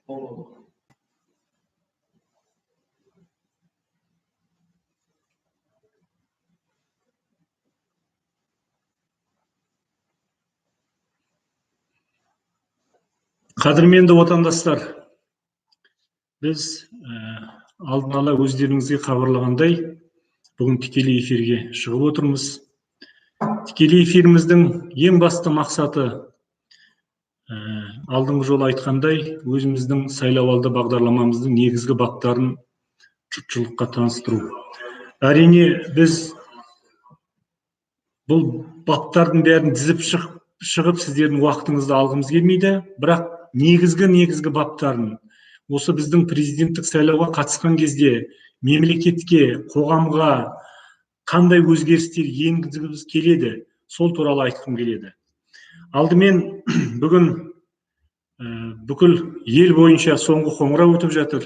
Қадірменді отандастар, біз алдын ала өздеріңізге хабарлағандай, бүгін тікелей эфирге шығып отырмыз. Тікелей эфиріміздің ең басты мақсаты, алдыңғы жолы айтқандай, өзіміздің сайлауалды бағдарламамыздың негізгі баптарын жұртшылыққа таныстыру. Әрине, біз бұл баптардың бәрін дізіп шығып сіздердің уақытыңызды алғымыз келмейді, бірақ негізгі баптарын осы біздің президенттік сайлауға қатысқан кезде мемлекетке, қоғамға қандай өзгерістер енгізгіміз келеді, сол туралы айтқым келеді. Алдымен бүгін бүкіл ел бойынша соңғы қоңырау өтіп жатыр.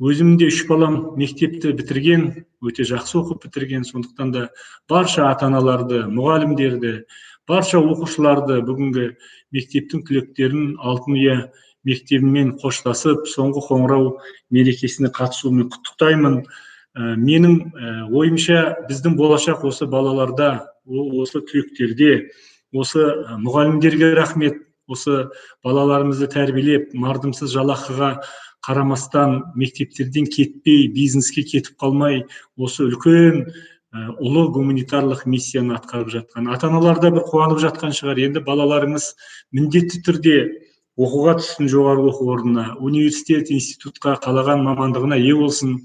Өзімде 3 балам мектепті бітірген, өте жақсы оқып бітірген, сондықтан да барша ата-аналарды, мұғалімдерді, барша оқушыларды бүгінгі мектептің түлектерін Алтын ұя мектебімен қоштасып, соңғы қоңырау мерекесіне қатысуымен құттықтаймын. Менің ойымша, біздің болашақ осы балаларда, осы түлектерде, осы мұғалімдерге рахмет, осы балаларымызды тәрбиелеп, мардымсыз жалақыға қарамастан мектептерден кетпей, бизнеске кетіп қалмай, осы үлкен ұлы гуманитарлық миссияны атқарып жатқан ата-аналар да бір қуанып жатқан шығар. Енді балаларыңыз міндетті түрде оқуға түссін, жоғары оқу орнына, университет, институтқа, қалаған мамандығына ие болсын,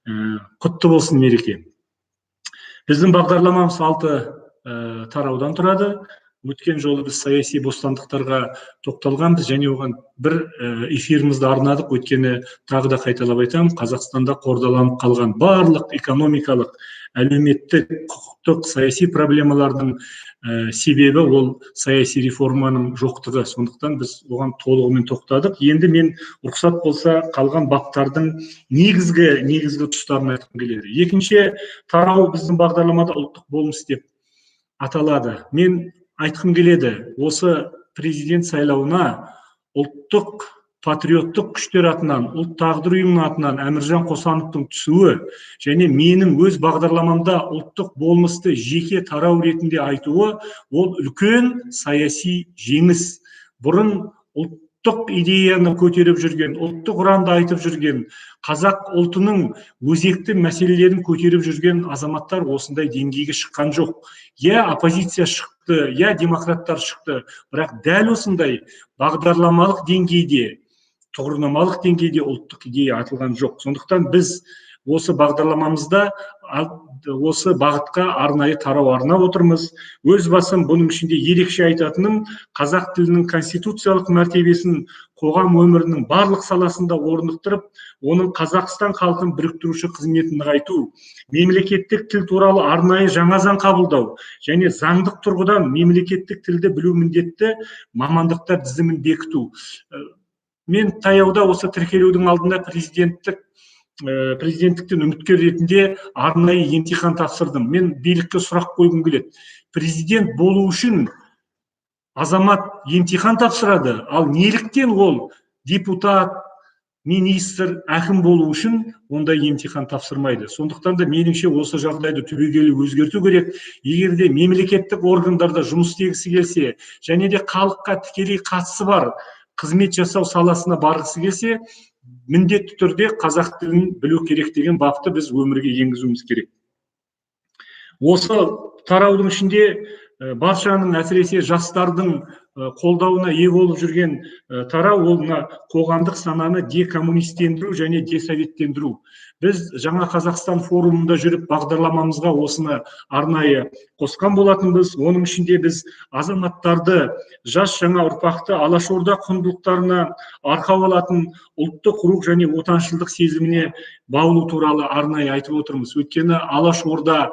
құтты болсын мереке. Біздің бағдарламамыз 6 тараудан тұрады. Өткен жолы біз саяси бостандықтарға тоқталғанбыз, және оған бір эфирімізді арнадық. Өткені тағы да қайталап айтамын, Қазақстанда қордаланып қалған барлық экономикалық, әлеуметтік, құқықтық, саяси проблемалардың себебі ол саяси реформаның жоқтығы. Сондықтан біз оған толығымен тоқтадық. Енді мен рұқсат болса қалған баптардың негізгі тұстарын айтқым келеді. Екінші тарау біздің бағдарламада ұлттық болмыс деп аталады. Мен айтқым келеді, осы президент сайлауына ұлттық патриоттық күштер атынан, ұлт тағдыр ұйымының атынан Әміржан Қосановтың түсуі және менің өз бағдарламамда ұлттық болмысты жеке тарау ретінде айтуы, ол үлкен саяси жеңіс. Бұрын ұлттық идеяны көтеріп жүрген, ұлттық ұранды айтып жүрген, қазақ ұлтының өзекті мәселелерін көтеріп жүрген азаматтар осындай деңгейге шыққан жоқ. Я оппозиция шықты, я демократтар шықты, бірақ дәл осындай бағдарламалық деңгейде, тұғырнамалық деңгейде ұлттық идея атылған жоқ. Сондықтан біз осы бағдарламамызда осы бағытқа арнайы тарау арнап отырмыз. Өз басым бұның ішінде ерекше айтатыным, қазақ тілінің конституциялық мәртебесін қоғам өмірінің барлық саласында орнықтырып, оның Қазақстан халқын біріктіруші қызметін нығайту, мемлекеттік тіл туралы арнайы жаңа заң қабылдау және заңдық тұрғыдан мемлекеттік тілді білу міндетті мамандықтар тізімін бекіту. Мен таяуда осы тіркелудің алдында президенттіктен үміткер ретінде арнайы емтихан тапсырдым. Мен билікке сұрақ қойғым келеді. Президент болу үшін азамат емтихан тапсырады, ал неліктен ол депутат, министр, әкім болу үшін ондай емтихан тапсырмайды? Сондықтан да меніңше осы жағдайды түбегейлі өзгерту керек. Егер де мемлекеттік органдарда жұмыс істегісі келсе, және де халыққа тікелей қатысы бар қызмет жасау саласына барғысы келсе, міндетті түрде қазақ тілін білу керек деген бапты біз өмірге енгізуіміз керек. Осы тараудың ішінде баршаның, әсіресе жастардың қолдауына ие болып жүрген тарау, ол қоғамдық сананы декоммунистендіру және десоветтендіру. Біз жаңа Қазақстан форумында жүріп бағдарламамызға осыны арнайы қосқан болатынбыз. Оның ішінде біз азаматтарды, жас жаңа ұрпақты алашорда құндылықтарына арқау алатын ұлттық рух және отаншылдық сезіміне баулу туралы арнайы айтып отырмыз. Өйткені алашорда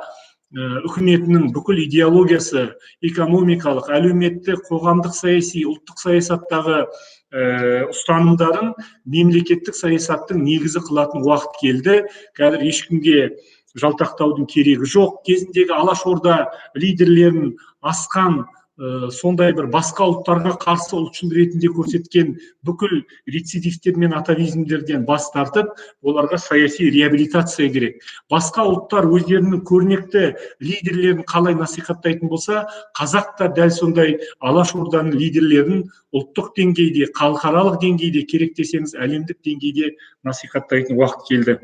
үкіметінің бүкіл идеологиясы экономикалық, әлеуметтік, қоғамдық саяси, ұлттық саясаттағы ұстанымдарын мемлекеттік саясаттың негізі қылатын уақыт келді. Қазір ешкімге жалтақтаудың керегі жоқ. Кезіндегі алашорда лидерлерін асқан сондай бір басқа ұлттарға қарсы ұлтшыл ретінде көрсеткен бүкіл рецидивтер мен атовизмдерден бас тартып, оларға саяси реабилитация керек. Басқа ұлттар өздерінің көрнекті лидерлерін қалай насихаттайтын болса, қазақ та дәл сондай алашорданың лидерлерін ұлттық деңгейде, халықаралық деңгейде, керек десеңіз әлемдік деңгейде насихаттайтын уақыт келді.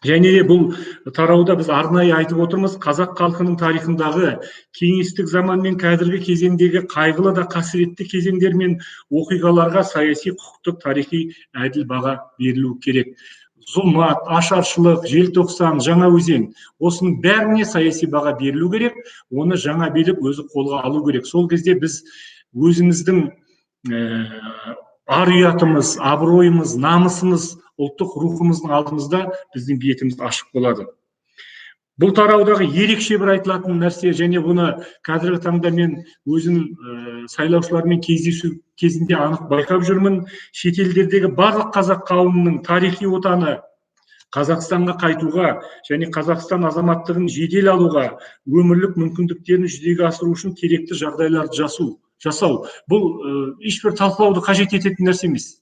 Және де бұл тарауда біз арнайы айтып отырмыз, қазақ халқының тарихындағы кеңестік заман мен қазіргі кезеңдегі қайғылы да қасіретті кезеңдер мен оқиғаларға саяси, құқықтық, тарихи әділ баға берілу керек. Зұлмат, ашаршылық, желтоқсан, жаңаөзен, осының бәріне саяси баға берілу керек, оны жаңа билік өзі қолға алу керек. Сол кезде біз өзіміздің ар ұятымыз, абыройымыз, намысымыз, ұлттық рухымыздың алдымызда біздің бетіміз ашық болады. Бұл тараудағы ерекше бір айтылатын нәрсе, және бұны қазіргі таңда мен өзім сайлаушылармен кездесу кезінде анық байқап жүрмін, шетелдердегі барлық қазақ қауымының тарихи отаны Қазақстанға қайтуға және Қазақстан азаматтығын жедел алуға, өмірлік мүмкіндіктерін жүзеге асыру үшін керекті жағдайларды жасау. Бұл ешбір талқылауды қажет ететін нәрсе емес.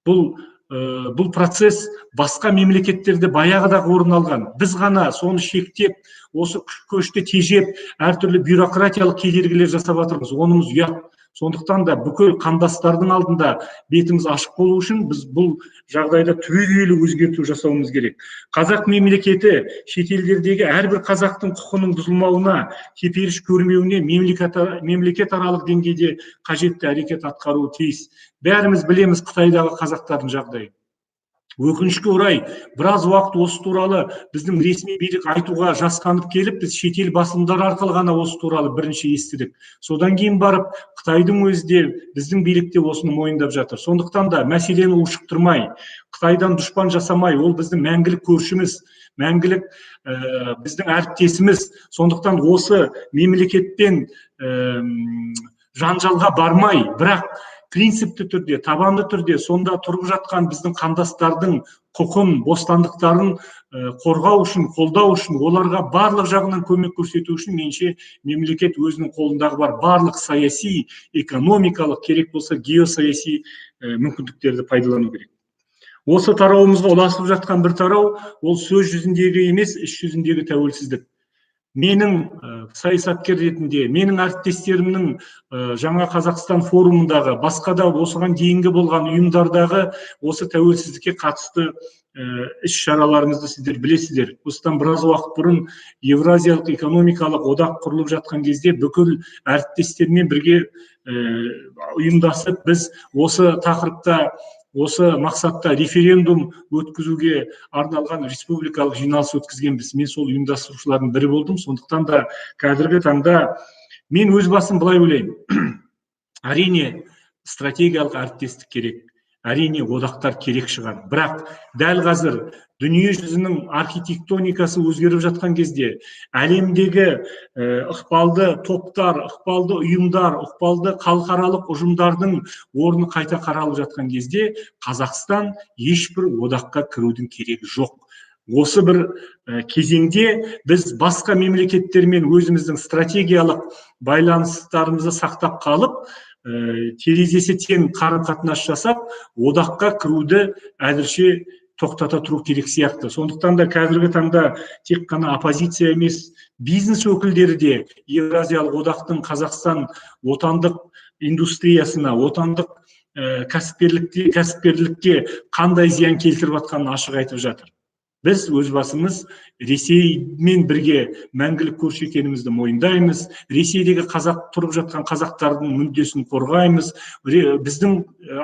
Бұл процесс басқа мемлекеттерде баяғыда орын алған. Біз ғана соны шектеп, осы көшті тежеп, әртүрлі бюрократиялық кедергілер жасап жатырмыз. Онымыз ұят. Сондықтан да бүкіл қандастардың алдында бетіміз ашық болу үшін біз бұл жағдайда түбегейлі өзгерту жасауымыз керек. Қазақ мемлекеті шетелдердегі әрбір қазақтың құқының бұзылмауына, теперіш көрмеуіне мемлекет аралық деңгейде қажетті әрекет атқаруы тиіс. Бәріміз білеміз Қытайдағы қазақтардың жағдайы. Өкінішке орай, біраз уақыт осы туралы біздің ресми билік айтуға жасқанып келіп, біз шетел басылымдар арқылы ғана осы туралы бірінші естідік. Содан кейін барып, Қытайдың өзі де, біздің билікте осыны мойындап жатыр. Сондықтан да мәселені ушықтырмай, Қытайдан дұшпан жасамай, ол біздің мәңгілік көршіміз, мәңгілік біздің әріптесіміз. Сондықтан осы мемлекетпен жанжалға бармай, бірақ принципті түрде, табанды түрде сонда тұрып жатқан біздің қандастардың құқын, бостандықтарын қорғау үшін, қолдау үшін, оларға барлық жағынан көмек көрсету үшін меніңше мемлекет өзінің қолындағы бар барлық саяси, экономикалық, керек болса геосаяси мүмкіндіктерді пайдалану керек. Осы тарауымызға ұласып жатқан бір тарау, ол сөз жүзіндегі емес, іс жүзіндегі тәуелсіздік. Менің саясаткер ретінде, менің әріптестерімнің жаңа Қазақстан форумындағы, басқа да осыған дейінгі болған ұйымдардағы осы тәуелсіздікке қатысты іс-шараларымызды сіздер білесіздер. Осыдан біраз уақыт бұрын Евразиялық экономикалық одақ құрылып жатқан кезде бүкіл әріптестермен бірге ұйымдасып, біз осы тақырыпта, осы мақсатта референдум өткізуге арналған республикалық жиналыс өткізгенбіз. Мен сол ұйымдастырушылардың бірі болдым. Сондықтан да қазіргі таңда мен өз басым былай ойлаймын. Әрине, стратегиялық әріптестік керек. Әрине, одақтар керек шығар. Бірақ дәл қазір дүние жүзінің архитектоникасы өзгеріп жатқан кезде, әлемдегі ықпалды топтар, ықпалды ұйымдар, ықпалды халықаралық ұжымдардың орны қайта қаралып жатқан кезде, Қазақстан ешбір одаққа кірудің керегі жоқ. Осы бір кезеңде біз басқа мемлекеттермен өзіміздің стратегиялық байланыстарымызды сақтап қалып, терезесі тең қарым-қатынас жасап, одаққа кіруді әзірше тоқтата тұру керек сияқты. Сондықтан да қазіргі таңда тек қана оппозиция емес, бизнес өкілдері де Евразиялық одақтың Қазақстан отандық индустриясына, отандық кәсіпкерлікке қандай зиян келтіріп жатқанын ашық айтып жатыр. Біз өз басымыз Ресеймен бірге мәңгілік көрші екенімізді мойындаймыз. Ресейдегі тұрып жатқан қазақтардың мүддесін қорғаймыз. Біздің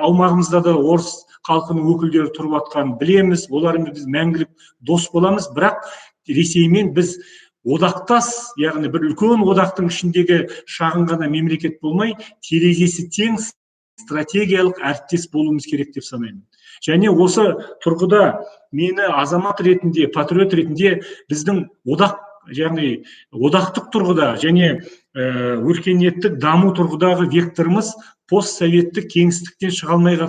аумағымызда да орыс халқының өкілдері тұрып жатқанын білеміз. Олармен біз мәңгілік дос боламыз. Бірақ Ресеймен біз одақтас, яғни бір үлкен одақтың ішіндегі шағын ғана мемлекет болмай, терезесі тең стратегиялық әріптес болуымыз керек деп санаймын. Және осы тұрғыда мені азамат ретінде, патриот ретінде біздің одақ, яғни одақтық тұрғыда және өркениеттік даму тұрғыдағы векторымыз постсоветтік кеңістіктен шыға алмай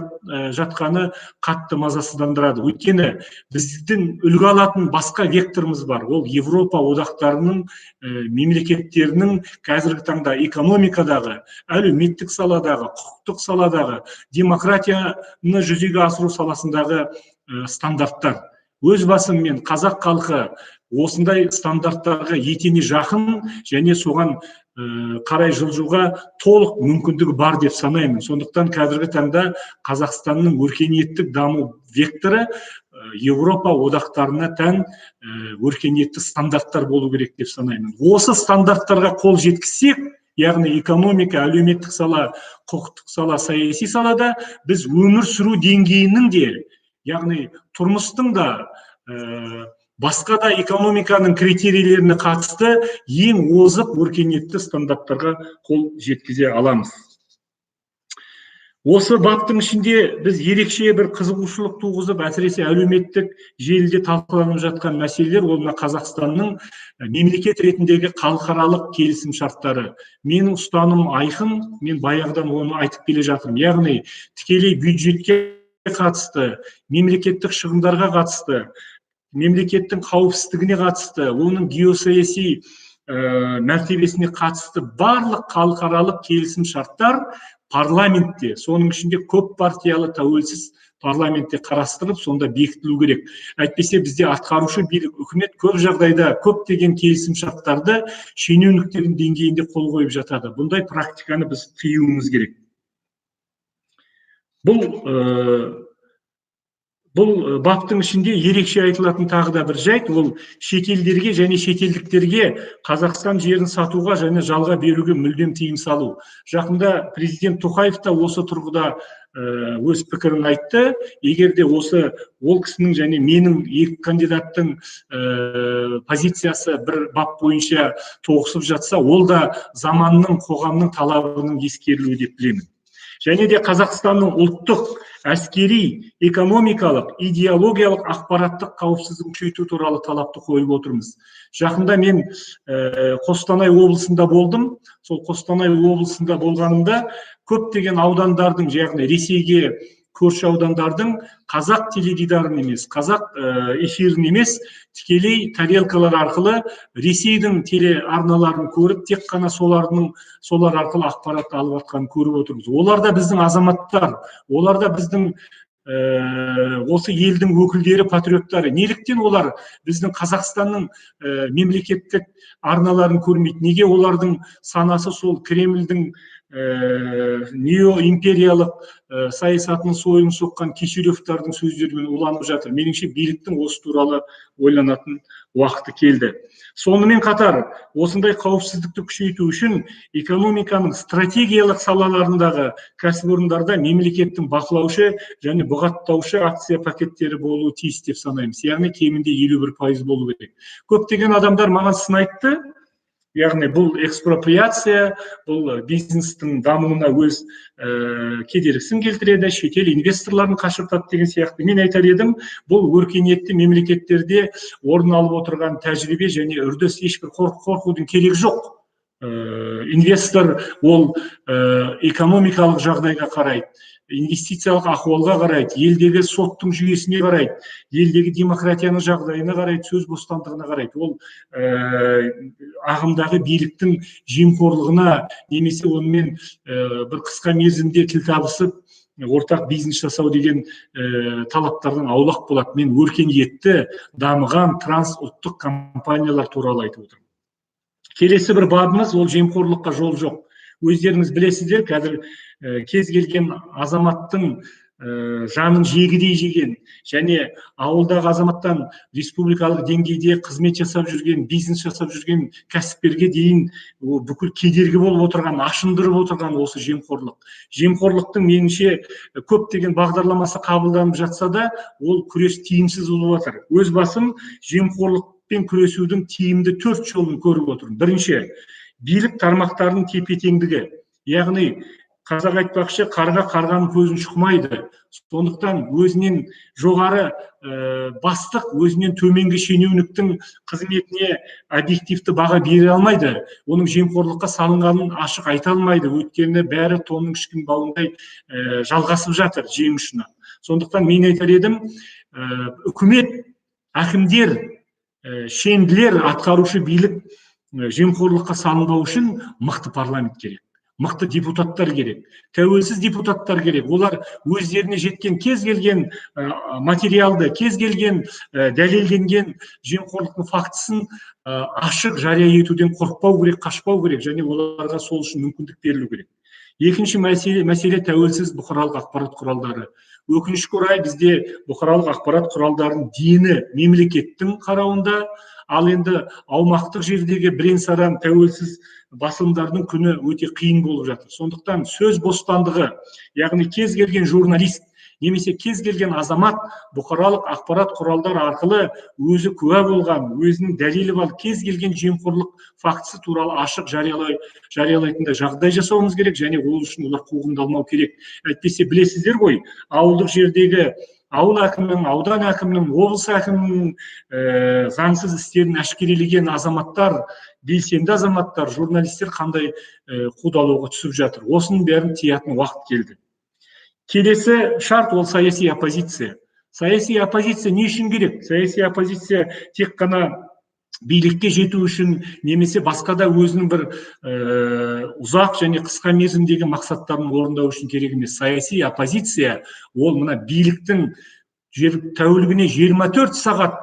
жатқаны қатты мазасыздандырады. Өйткені біздің үлгі алатын басқа векторымыз бар. Ол Европа одақтарының мемлекеттерінің қазіргі таңда экономикадағы, әлеуметтік саладағы, құқықтық саладағы, демократияны жүзеге асыру саласындағы стандарттар. Өз басым мен қазақ халқы осындай стандарттарға етене жақын және соған қарай жылжуға толық мүмкіндігі бар деп санаймын. Сондықтан қазіргі таңда Қазақстанның өркениеттік даму векторы Европа одақтарына тән өркениетті стандарттар болу керек деп санаймын. Осы стандарттарға қол жеткізсек, яғни экономика, әлеуметтік сала, құқықтық сала, саяси салада біз өмір сүру деңгейінің де, яғни тұрмыстың да басқа да экономиканың критерийлеріне қатысты ең озық өркениетті стандарттарға қол жеткізе аламыз. Осы баптың ішінде біз ерекше бір қызығушылық туғызып, әсіресе әлеуметтік желіде талқыланып жатқан мәселелер, ол Қазақстанның мемлекет ретіндегі халықаралық келісім шарттары. Менің ұстанымым айқын, мен баяғыдан оны айтып келе жатырмын. Яғни тікелей бюджетке қатысты, мемлекеттік шығындарға қатысты, мемлекеттің қауіпсіздігіне қатысты, оның геосаяси мәртебесіне қатысты барлық халықаралық келісім шарттар парламентте, соның ішінде көп партиялы тәуелсіз парламентте қарастырылып, сонда бекітілу керек. Әйтпесе бізде атқарушы билік, үкімет көп жағдайда көптеген келісім шарттарды шенеуніктердің деңгейінде қол қойып жатады. Бұндай практиканы біз тыюымыз керек. Бұл баптың ішінде ерекше айтылатын тағы да бір жайт, ол шетелдерге және шетелдіктерге Қазақстан жерін сатуға және жалға беруге мүлдем тыйым салу. Жақында президент Тоқаев та осы тұрғыда өз пікірін айтты. Егер де осы ол кісінің және менің екі кандидаттың позициясы бір бап бойынша тоғысып жатса, ол да заманның, қоғамның талабының ескерілуі деп білемін. Және де Қазақстанның ұлттық, әскери, экономикалық, идеологиялық, ақпараттық қауіпсіздігін күшейту туралы талапты қойып отырмыз. Жақында мен Қостанай облысында болдым. Сол Қостанай облысында болғанымда көптеген аудандардың, яғни Ресейге көрші аудандардың қазақ теледидарын емес, қазақ эфирін емес, тікелей тарелкалар арқылы Ресейдің телеарналарын көріп, тек қана солар арқылы ақпарат алып жатқанын көріп отырмыз. Олар да біздің азаматтар, олар да біздің осы елдің өкілдері, патриоттары. Неліктен олар біздің Қазақстанның мемлекеттік арналарын көрмейді? Неге олардың санасы сол Кремльдің неоимпериялық саясатының сойылын соққан Кишилевтардың сөздерімен уланып жатыр? Меніңше биліктің осы туралы ойланатын уақыты келді. Сонымен қатар, осындай қауіпсіздікті күшейту үшін экономиканың стратегиялық салаларындағы кәсіпорындарда мемлекеттің бақылаушы және бұғаттаушы акция пакеттері болуы тиіс деп санаймыз. Яғни кемінде 51% болу керек. Көптеген адамдар маған сын айтты. Яғни бұл экспроприация, бұл бизнестің дамуына өз кедергісін келтіреді, шетел инвесторларын қашыртады деген сияқты. Мен айтар едім, бұл өркениетті мемлекеттерде орын алып отырған тәжірибе және үрдіс, ешбір қорқудың керегі жоқ. Инвестор ол экономикалық жағдайға қарайды, инвестициялық ахуалға қарайды, елдегі соттың жүйесіне қарайды, елдегі демократияның жағдайына қарайды, сөз бостандығына қарайды. Ол ағымдағы биліктің жемқорлығына немесе онымен бір қысқа мерзімде тіл табысып ортақ бизнес жасау деген талаптардан аулақ болады. Мен өркениетті, дамыған трансұлттық компаниялар туралы айтып отырмын. Келесі бір бабымыз, ол жемқорлыққа жол жоқ. Өздеріңіз білесіздер, қазір кез келген азаматтың жанын жегідей жеген және ауылдағы азаматтан республикалық деңгейде қызмет жасап жүрген, бизнес жасап жүрген кәсіпкерге дейін бүкіл кедергі болып отырған, ашындырып отырған осы жемқорлық. Жемқорлықтың меніңше көптеген бағдарламасы қабылданып жатса да, ол күрес тиімсіз болып жатыр. Өз басым жемқорлықпен күресудің тиімді 4 жолын көріп отырмын. Бірінші, билік тармақтарының тепе-теңдігі. Яғни Қазақ айтпақшы, қарға қарғаның көзін шұқымайды. Сондықтан өзінен жоғары бастық өзінен төменгі шенеуніктің қызметіне объективті баға бере алмайды. Оның жемқорлыққа салынғанын ашық айта алмайды. Өйткені бәрі тонның ішкен бауындай жалғасып жатыр жең ұшына. Сондықтан мен айтар едім, үкімет, әкімдер, шенділер, атқарушы билік жемқорлыққа салынбау үшін мықты парламент керек. Мықты депутаттар керек, тәуелсіз депутаттар керек. Олар өздеріне жеткен кез келген материалды, кез келген дәлелденген жемқорлықтың фактісін ашық жария етуден қорықпау керек, қашпау керек, және оларға сол үшін мүмкіндік берілу керек. Екінші мәселе тәуелсіз бұқаралық ақпарат құралдары. Өкінішке орай бізде бұқаралық ақпарат құралдарының дені мемлекеттің қарауында, ал енді аумақтық жердегі бірен-саран тәуелсіз басылымдардың күні өте қиын болып жатыр. Сондықтан сөз бостандығы, яғни кез келген журналист немесе кез келген азамат бұқаралық ақпарат құралдар арқылы өзі куә болған, өзінің дәлелі бар кез келген жемқорлық фактісі туралы ашық жариялайтындай жағдай жасауымыз керек, және ол үшін олар қуғындалмау керек. Әйтпесе білесіздер ғой, ауылдық жердегі ауыл әкімінің, аудан әкімінің, облыс әкімінің заңсыз істерін әшкерелеген азаматтар, белсенді азаматтар, журналистер қандай қудалауға түсіп жатыр. Осының бәрін тиятын уақыт келді. Келесі шарт ол саяси оппозиция. Саяси оппозиция не үшін керек? Саяси оппозиция тек қана билікке жету үшін немесе басқа да өзінің бір ұзақ және қысқа мерзімдегі мақсаттарын орындау үшін керек емес. Саяси оппозиция ол мына биліктің тәулігіне 24 сағат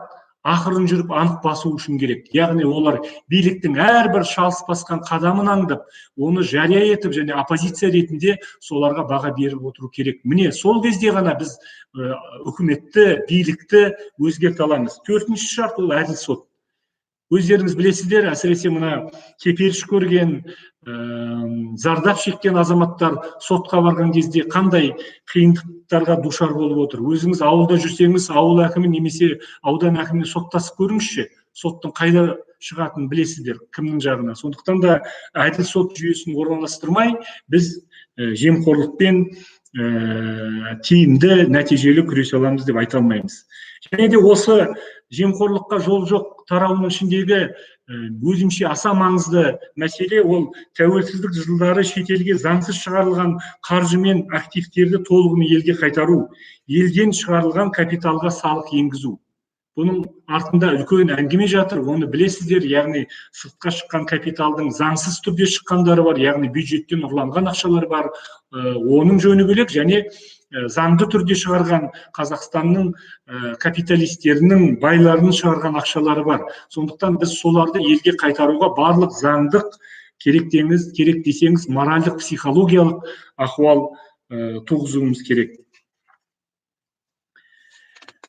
ақырын жүріп анық басу үшін керек. Яғни олар биліктің әрбір шалыс басқан қадамын аңдып, оны жария етіп және оппозиция ретінде соларға баға беріп отыру керек. Міне сол кезде ғана біз үкіметті, билікті өзгерте аламыз. Төртінші шарт ол әділ сот. Өздеріңіз білесіздер, әсіресе мына теперіш көрген, зардап шеккен азаматтар сотқа барған кезде қандай қиындықтарға душар болып отыр. Өзіңіз ауылда жүрсеңіз, ауыл әкімі немесе аудан әкіміне соттасып көріңізші. Соттың қайда шығатынын білесіздер, кімнің жағына. Сондықтан да әділ сот жүйесін орналастырмай, біз жемқорлықпен тиімді, нәтижелі күресе аламыз деп айта алмаймыз. Және де осы жемқорлыққа жол жоқ тарауының ішіндегі өзінше аса маңызды мәселе ол тәуелсіздік жылдары шетелге заңсыз шығарылған қаржы мен активтерді толығымен елге қайтару, елден шығарылған капиталға салық енгізу. Бұның артында үлкен әңгіме жатыр, оны білесіздер, яғни сыртқа шыққан капиталдың заңсыз түрде шыққандары бар, яғни бюджеттен ұрланған ақшалар бар, оның жөні бөлек, және заңды түрде шығарған Қазақстанның капиталистерінің, байларының шығарған ақшалары бар. Сондықтан біз соларды елге қайтаруға барлық заңдық керек десеңіз, моральдық, психологиялық ахуал туғызуымыз керек.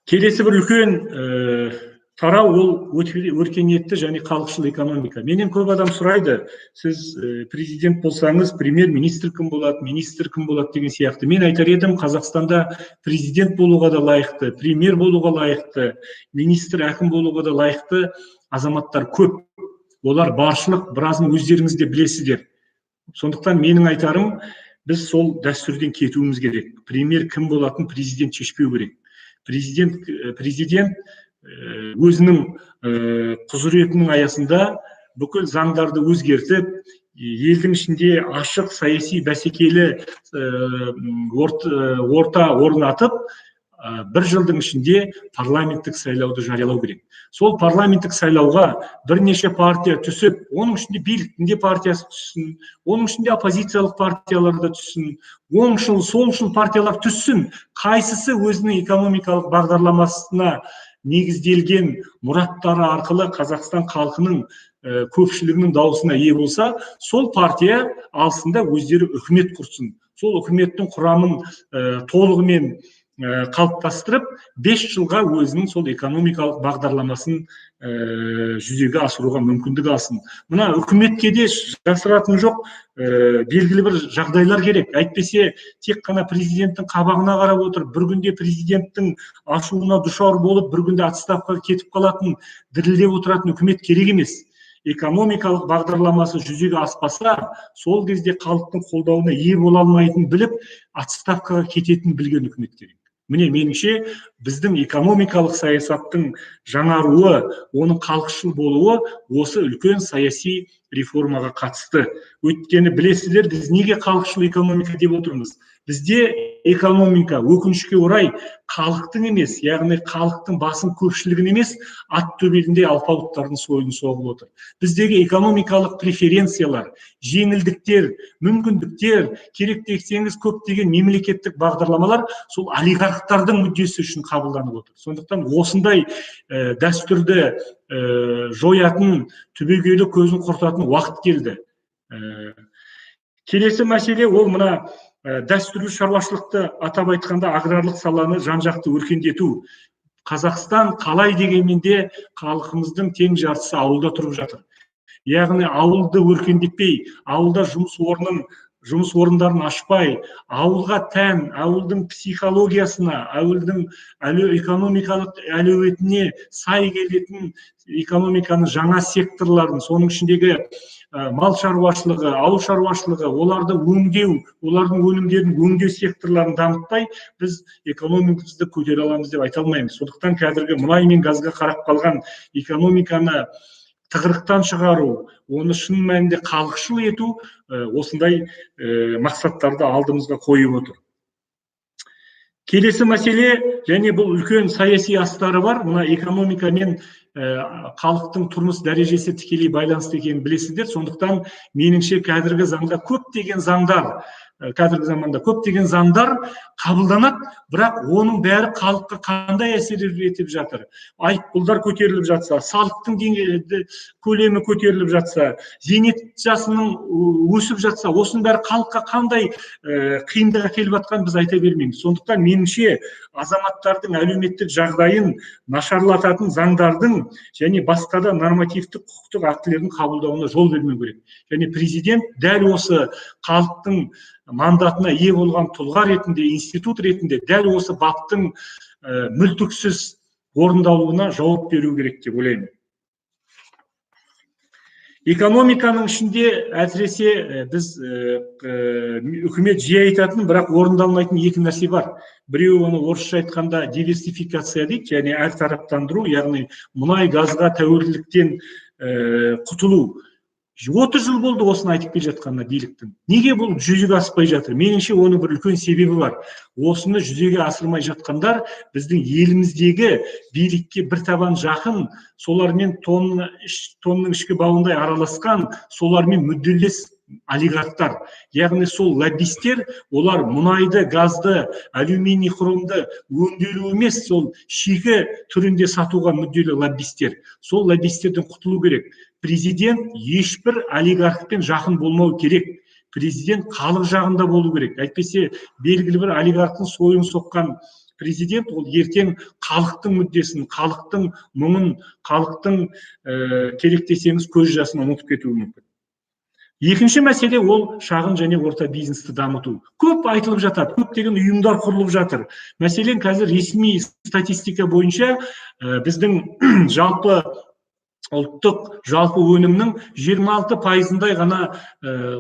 Келесі бір үлкен тарау ол өркениетті және халықшыл экономика. Менен көп адам сұрайды, сіз президент болсаңыз, премьер-министр кім болады, министр кім болады деген сияқты. Мен айтар едім, Қазақстанда президент болуға да лайықты, премьер болуға лайықты, министр, әкім болуға да лайықты азаматтар көп. Олар баршылық, біразын өздеріңіз де білесіздер. Сондықтан менің айтарым, біз сол дәстүрден кетуіміз керек. Премьер кім болатын президент шешпеу керек. Президент өзінің құзыретінің аясында бүкіл заңдарды өзгертіп, елдің ішінде ашық саяси бәсекелі орта орнатып, бір жылдың ішінде парламенттік сайлауды жариялау керек. Сол парламенттік сайлауға бірнеше партия түсіп, оның ішінде биліктің де партиясы түссін, оның ішінде оппозициялық партиялар да түссін, сол үшін партиялар түссін, қайсысы өзінің экономикалық бағдарламасына негізделген мұраттары арқылы Қазақстан халқының көпшілігінің дауысына ие болса, сол партия алсында өздері үкімет құрсын. Сол үкіметтің құрамын толығымен қалыптастырып, 5 жылға өзінің сол экономикалық бағдарламасын жүзеге асыруға мүмкіндік алсын. Мына үкіметке де жасыратын жоқ, белгілі бір жағдайлар керек. Әйтпесе тек қана президенттің қабағына қарап отыр, бір күнде президенттің ашуына душар болып, бір күнде отставкаға кетіп қалатын, дірілдеп отыратын үкімет керек емес. экономикалық бағдарламасы жүзеге аспаса, сол кезде халықтың қолдауына ие бола алмайтынын біліп, отставкаға кететінін білген үкімет керек. Міне, меніңше, біздің экономикалық саясаттың жаңаруы, оның халықшыл болуы осы үлкен саяси реформаға қатысты. Өйткені білесіздер, біз неге халықшыл экономика деп отырмыз? Бізде экономика өкінішке орай халықтың емес, яғни халықтың басым көпшілігін емес, ат төбеліндей алпауыттардың сойылын соғып отыр. Біздегі экономикалық преференциялар, жеңілдіктер, мүмкіндіктер, керек десеңіз көптеген мемлекеттік бағдарламалар сол олигархтардың мүддесі үшін қабылданып отыр. Сондықтан осындай дәстүрді жоятын, түбегейлі көзін құртатын уақыт келді. Келесі мәселе ол мына дәстүрлі шаруашылықты, атап айтқанда аграрлық саланы жан-жақты өркендету. Қазақстан қалай дегенмен де халқымыздың тең жартысы ауылда тұрып жатыр. Яғни ауылды өркендетпей, ауылда жұмыс орындарын ашпай, ауылға тән, ауылдың психологиясына, ауылдың экономикалық әлеуетіне сай келетін экономиканың жаңа секторларын, соның ішіндегі мал шаруашылығы, ауыл шаруашылығы, оларды өңдеу, олардың өнімдерін өңдеу секторларын дамытпай, біз экономикамызды көтере аламыз деп айта алмаймыз. Сондықтан қазіргі мұнай мен газға қарап қалған экономиканы тығырықтан шығару, оны шын мәнінде халықшыл ету, осындай мақсаттарды алдымызға қойып отыр. Келесі мәселе, және бұл үлкен саяси астары бар, мына экономика мен халықтың тұрмыс дәрежесі тікелей байланысты екенін білесіздер. Сондықтан меніңше қазіргі заманда көптеген заңдар қабылданады, бірақ оның бәрі халыққа қандай әсер етіп жатыр? Айыппұлдар көтеріліп жатса, салықтың көлемі көтеріліп жатса, зейнет жасының өсіп жатса, осының бәрі халыққа қандай қиындық әкеліп жатқанын біз айта бермейміз. Сондықтан меніңше азаматтардың әлеуметтік жағдайын нашарлататын заңдардың және басқа да нормативтік құқықтық актілердің қабылдауына жол бермеу керек. Және президент дәл осы халықтың мандатына ие болған тұлға ретінде, институт ретінде дәл осы баптың мүлтіксіз орындалуына жауап беру керек деп ойлаймын. Экономиканың ішінде әсіресе біз үкімет жиі айтатын, бірақ орындалмайтын екі нәрсе бар. Біреуі оны орысша айтқанда диверсификация дейді, және әртараптандыру, яғни мұнай газға тәуелділіктен құтылу. 30 жыл болды осыны айтып келе жатқанына биліктің. Неге бұл жүзеге аспай жатыр? Меніңше оның бір үлкен себебі бар. Осыны жүзеге асырмай жатқандар біздің еліміздегі билікке бір табан жақын, солармен тонның ішкі бауындай араласқан, солармен мүдделес олигархтар. Яғни сол лоббистер, олар мұнайды, газды, алюминий хромды өңделу емес, сол шикі түрінде сатуға мүдделі лоббистер. Сол лоббистерден құтылу керек. Президент ешбір олигархпен жақын болмау керек. Президент халық жағында болу керек. Әйтпесе белгілі бір олигархтың сойын соққан президент, ол ертең халықтың мүддесін, халықтың мұңын, халықтың керек десеңіз көз жасын ұмытып кетуі мүмкін. Екінші мәселе ол шағын және орта бизнесті дамыту. Көп айтылып жатады, көптеген ұйымдар құрылып жатыр. Мәселен, қазір ресми статистика бойынша біздің жалпы ұлттық жалпы өнімнің 26%-дай ғана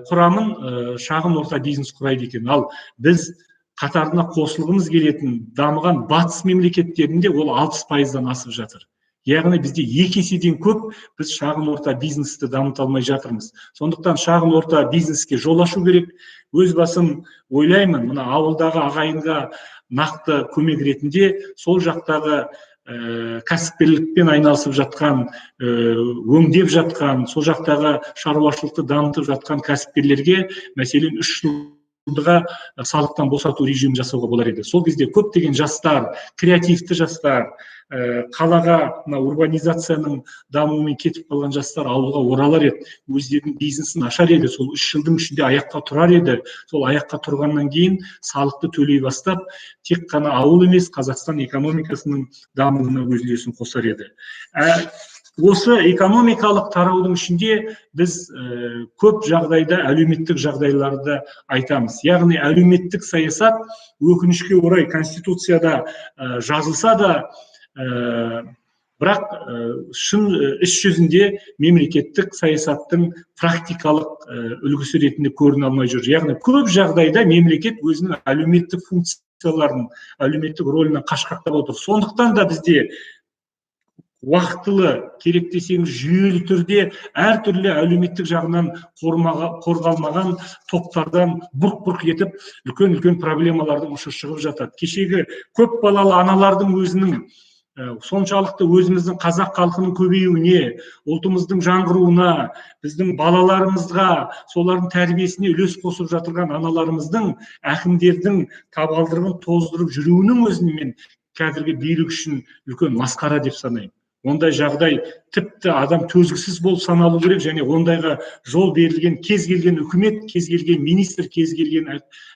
құрамын шағын орта бизнес құрайды екен. Ал біз қатарына қосылғымыз келетін дамыған батыс мемлекеттерінде ол 60%-дан асып жатыр. Яғни бізде 2 еседен көп біз шағын орта бизнесті дамыта алмай жатырмыз. Сондықтан шағын орта бизнеске жол ашу керек. Өз басым ойлаймын, мына ауылдағы ағайынға нақты көмек ретінде сол жақтағы кәсіпкерлікпен айналысып жатқан, өңдеп жатқан, сол жақтағы шаруашылықты дамытып жатқан кәсіпкерлерге мәселен 3 жылдыға салықтан босату режимін жасауға болар еді. Сол кезде көптеген жастар, креативті жастар, қалаға урбанизацияның дамуымен кетіп қалған жастар ауылға оралар еді, өздерінің бизнесін ашар еді, сол 3 жылдың ішінде аяққа тұрар еді. Сол аяққа тұрғаннан кейін салықты төлей бастап, тек қана ауыл емес, Қазақстан экономикасының дамуына өз үлесін қосар еді. Осы экономикалық тараудың ішінде біз көп жағдайда әлеуметтік жағдайларды айтамыз. Яғни әлеуметтік саясат өкінішке орай Конституцияда жазылса да, бірақ шын іс жүзінде мемлекеттік саясаттың практикалық үлгісі ретінде көріне алмай жүр. Яғни көп жағдайда мемлекет өзінің әлеуметтік функцияларын, әлеуметтік рөлінен қашқақтап отыр. Сондықтан да бізде уақытылы, керек десеңіз жүйелі түрде әртүрлі әлеуметтік жағынан қорғалмаған топтардан бұрқ-бұрқ етіп үлкен проблемалардың ұшы шығып жатады. Кешегі көп балалы аналардың өзінің соншалықты өзіміздің қазақ халқының көбеюіне, ұлтымыздың жаңғыруына, біздің балаларымызға, солардың тәрбиесіне үлес қосып жатырған аналарымыздың, әкімдердің табалдырығын тоздырып жүруінің өзін мен қазіргі билік үшін үлкен масқара деп санаймын. Ондай жағдай тіпті адам төзгісіз болып саналу керек, және ондайға жол берілген кез келген үкімет, кез келген министр, кез келген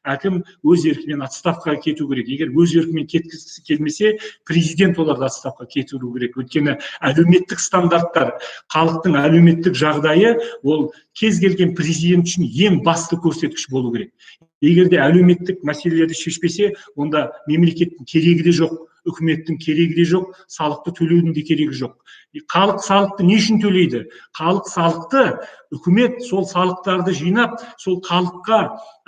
әкім өз еркімен отставкаға кету керек. Егер өз еркімен кеткісі келмесе, президент оларды отставкаға кетіру керек. Өйткені әлеуметтік стандарттар, халықтың әлеуметтік жағдайы ол кез келген президент үшін ең басты көрсеткіш болу керек. Егер де әлеуметтік мәселелерді шешпесе, онда мемлекеттің керегі де жоқ, үкіметтің керегі де жоқ, салықты төлеудің де керегі жоқ. Халық салықты не үшін төлейді? Халық салықты үкімет сол салықтарды жинап, сол халыққа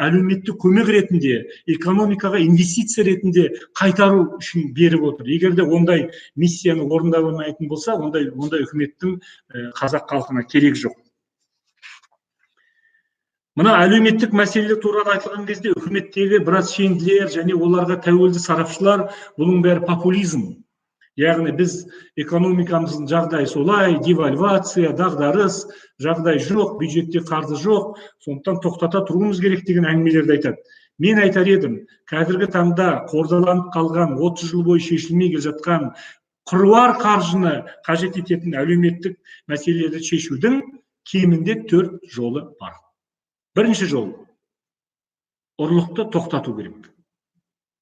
әлеуметтік көмек ретінде, экономикаға инвестиция ретінде қайтару үшін беріп отыр. Егер де ондай миссияны орындай алмайтын болса, ондай үкіметтің қазақ халқына керегі жоқ. Мына әлеуметтік мәселелер туралы айтылған кезде үкіметтегі біраз шенділер және оларға тәуелді сарапшылар бұның бәрі популизм. Яғни біз экономикамыздың жағдайы солай, девальвация, дағдарыс, жағдай жоқ, бюджетте қаржы жоқ, сондықтан тоқтата тұруымыз керек деген әңгімелерді айтады. Мен айтар едім, қазіргі таңда қордаланып қалған 30 жыл бойы шешілмей келе жатқан қыруар қаржыны қажет ететін әлеуметтік мәселелерді шешудің кемінде 4 жолы бар. Бірінші жол – ұрлықты тоқтату керек.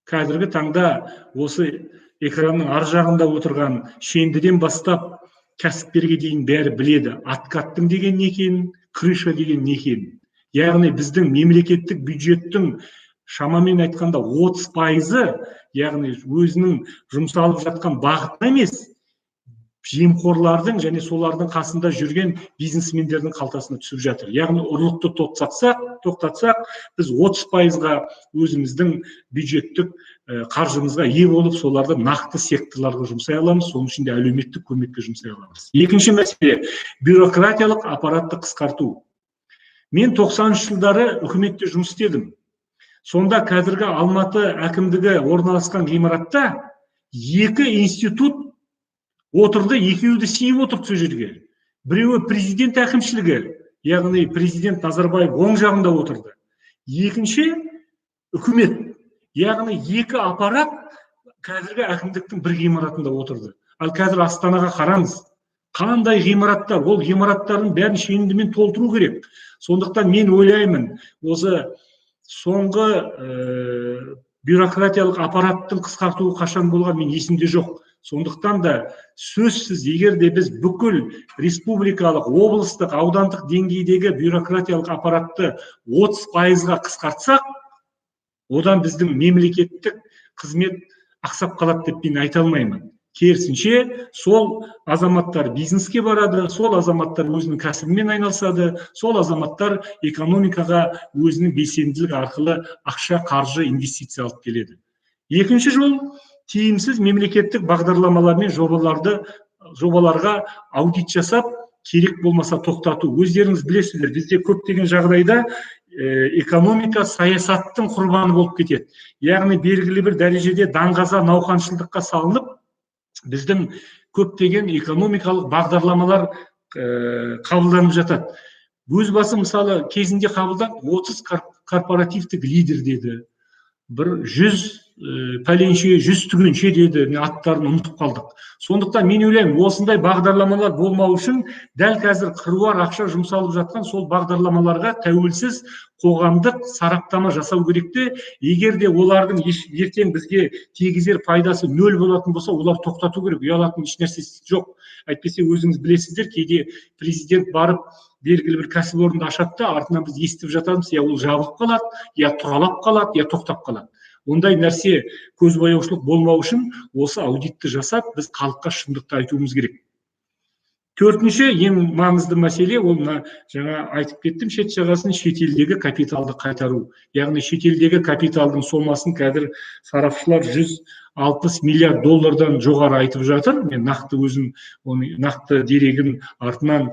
Қазіргі таңда осы экранның ар жағында отырған шендіден бастап кәсіпкерге дейін бәрі біледі. Откаттың деген не екенін, крыша деген не екенін. Яғни біздің мемлекеттік бюджеттің шамамен айтқанда 30%, яғни өзінің жұмсалып жатқан бағытына емес, жемқорлардың және солардың қасында жүрген бизнесмендердің қалтасына түсіп жатыр. Яғни ұрлықты тоқтатсақ, біз 30%-ға өзіміздің бюджеттік қаржымызға ие болып, соларды нақты секторларға жұмсай аламыз, соның ішінде әлеуметтік көмекке жұмсай аламыз. Екінші мәселе – бюрократиялық аппаратты қысқарту. Мен 90 жылдары үкіметте жұмыс істедім. Сонда қазіргі Алматы әкімдігі орналасқан ғимаратта 2 институт отырды, екеуді сүйіп отырды сол жерге. Біреуі президент әкімшілігі, яғни президент Назарбаев оң жағында отырды. Екінші үкімет, яғни 2 аппарат қазіргі әкімдіктің бір ғимаратында отырды. Ал қазір Астанаға қараңыз, қандай ғимараттар, ол ғимараттардың бәрін шендімен толтыру керек. Сондықтан мен ойлаймын, осы соңғы бюрократиялық аппараттың қысқартуы қашан болған мен есімде жоқ. Сондықтан да сөзсіз, егер де біз бүкіл республикалық, облыстық, аудандық деңгейдегі бюрократиялық аппаратты 30%-ға қысқартсақ, одан біздің мемлекеттік қызмет ақсап қалады деп мен айта алмаймын. Керісінше, сол азаматтар бизнеске барады, сол азаматтар өзінің кәсібімен айналысады, сол азаматтар экономикаға өзінің белсенділігі арқылы ақша, қаржы, инвестиция алып келеді. Екінші жол – тиімсіз мемлекеттік бағдарламалар мен жобаларға аудит жасап, керек болмаса тоқтату. Өздеріңіз білесіздер, бізде көптеген жағдайда экономика саясаттың құрбаны болып кетеді. Яғни белгілі бір дәрежеде даңғаза науқаншылдыққа салынып, біздің көптеген экономикалық бағдарламалар қабылданып жатады. Өз басы мысалы кезінде қабылданып 30 корпоративтік лидер деді, бір 100 пәленше, 100 түгенше деді, аттарын ұмытып қалдық. Сондықтан мен ойлаймын, осындай бағдарламалар болмау үшін дәл қазір қыруар ақша жұмсалып жатқан сол бағдарламаларға тәуелсіз қоғамдық сараптама жасау керек те, егер де олардың ертең бізге тигізер пайдасы 0 болатын болса, олар тоқтату керек, ұялатын еш нәрсесі жоқ. Әйтпесе өзіңіз білесіздер, кейде президент барып белгілі бір кәсіпорынды ашады да, артынан біз естіп жатамыз, я ол жабылып қалады, я тұралап қалады, я тоқтап қалады. Ондай нәрсе көзбояушылық болмау үшін осы аудитті жасап біз халыққа шындықты айтуымыз керек. Төртінші ең маңызды мәселе ол мына жаңа айтып кеттім, шет жағасын шетелдегі капиталды қайтару. Яғни шетелдегі капиталдың сомасын қазір сарапшылар 160 миллиард доллардан жоғары айтып жатыр. Мен нақты өзім оны нақты дерегін артынан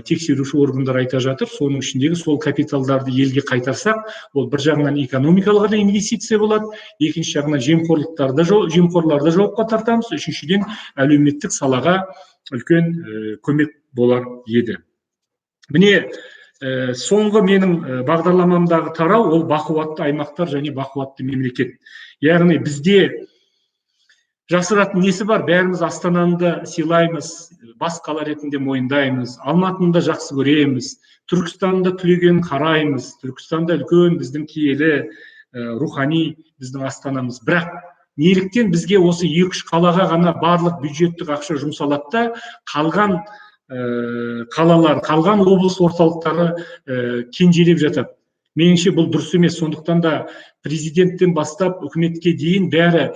тексеруші органдар айта жатыр. Соның ішіндегі сол капиталдарды елге қайтарсақ, ол бір жағынан экономикаға да инвестиция болады, екінші жағынан жемқорларды жауапқа тартамыз, үшіншіден әлеуметтік салаға үлкен көмек болар еді. Міне соңғы менің бағдарламамдағы тарау ол бақуатты аймақтар және бақуатты мемлекет. Яғни бізде жасыратын несі бар? Бәріміз Астананы сыйлаймыз, бас қала ретінде мойындаймыз, Алматыны да жақсы көреміз, Түркістанды түлегенін қараймыз, Түркістанда үлкен біздің киелі рухани біздің астанамыз. Бірақ неліктен бізге осы 2-3 қалаға ғана барлық бюджеттік ақша жұмсалады да, қалған қалалар, қалған облыс орталықтары кенжелеп жатады. Меніңше бұл дұрыс емес. Сондықтан да президенттен бастап үкіметке дейін бәрі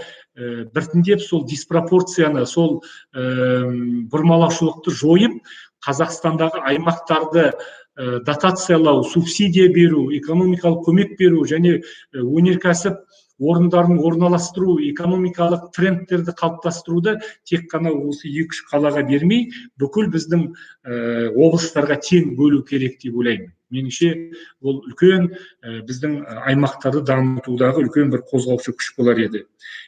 біртіндеп сол диспропорцияны, сол бұрмалаушылықты жойып, Қазақстандағы аймақтарды дотациялау, субсидия беру, экономикалық көмек беру және өнеркәсіп орындарын орналастыру, экономикалық трендтерді қалыптастыруды тек қана осы 2-3 қалаға бермей, бүкіл біздің облыстарға тең бөлу керек деп ойлаймын. Меніңше ол үлкен біздің аймақтарды дамытудағы үлкен бір қозғаушы күш болар еді.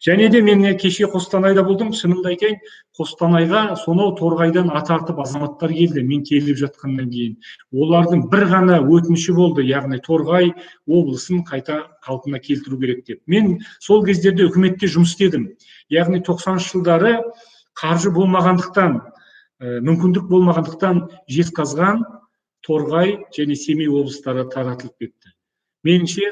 Және де мен кеше Қостанайда болдым, шынымды айтайын, Қостанайға сонау Торғайдан ат артып азаматтар келді, мен келіп жатқаннан кейін. Олардың бір ғана өтініші болды, яғни Торғай облысын қайта қалпына келтіру керек деп. Мен сол кездерде үкіметте жұмыс істедім. Яғни 90-шы жылдары қаржы болмағандықтан, мүмкіндік болмағандықтан Жезқазған, Торғай және Семей облыстары таратылып кетті. Меніңше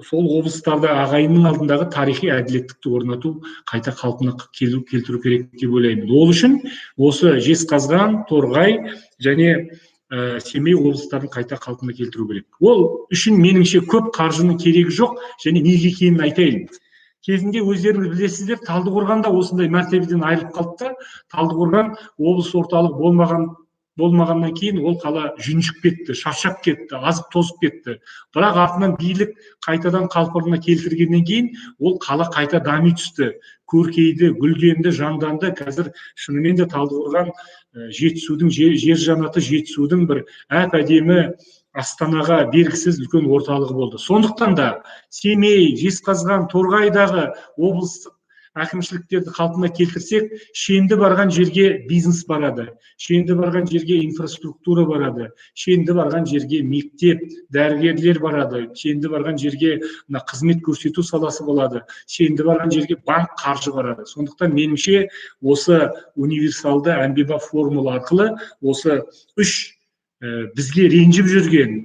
сол облыстарда ағайынның алдындағы тарихи әділеттікті орнату, қайта қалпына келтіру керек деп ойлаймын. Ол үшін осы Жезқазған, Торғай және Семей облыстарын қайта қалпына келтіру керек. Ол үшін меніңше көп қаржының керегі жоқ, және неге екенін айтайын. Кезінде өздеріңіз білесіздер, Талдықорғанда осындай мәртебеден айырылып қалды. Талдықорған облыс орталық болмағаннан кейін ол қала жүнжіп кетті, шаршап кетті, азып тозып кетті. Бірақ артынан билік қайтадан қалпына келтіргеннен кейін ол қала қайта дами түсті, көркейді, гүлденді, жанданды. Қазір шынымен де Талдықорған Жетісудың жер жанаты, Жетісудың бір әп-әдемі Астанаға бергісіз үлкен орталығы болды. Сондықтан да Семей, Жезқазған, Торғайдағы облыстық әкімшіліктерді қалпына келтірсек, шенді барған жерге бизнес барады, шенді барған жерге инфраструктура барады, шенді барған жерге мектеп, дәрігерлер барады, шенді барған жерге қызмет көрсету саласы болады, шенді барған жерге банк қаржы барады. Сондықтан меніңше осы универсалды әмбебап формула арқылы осы үш бізге ренжіп жүрген,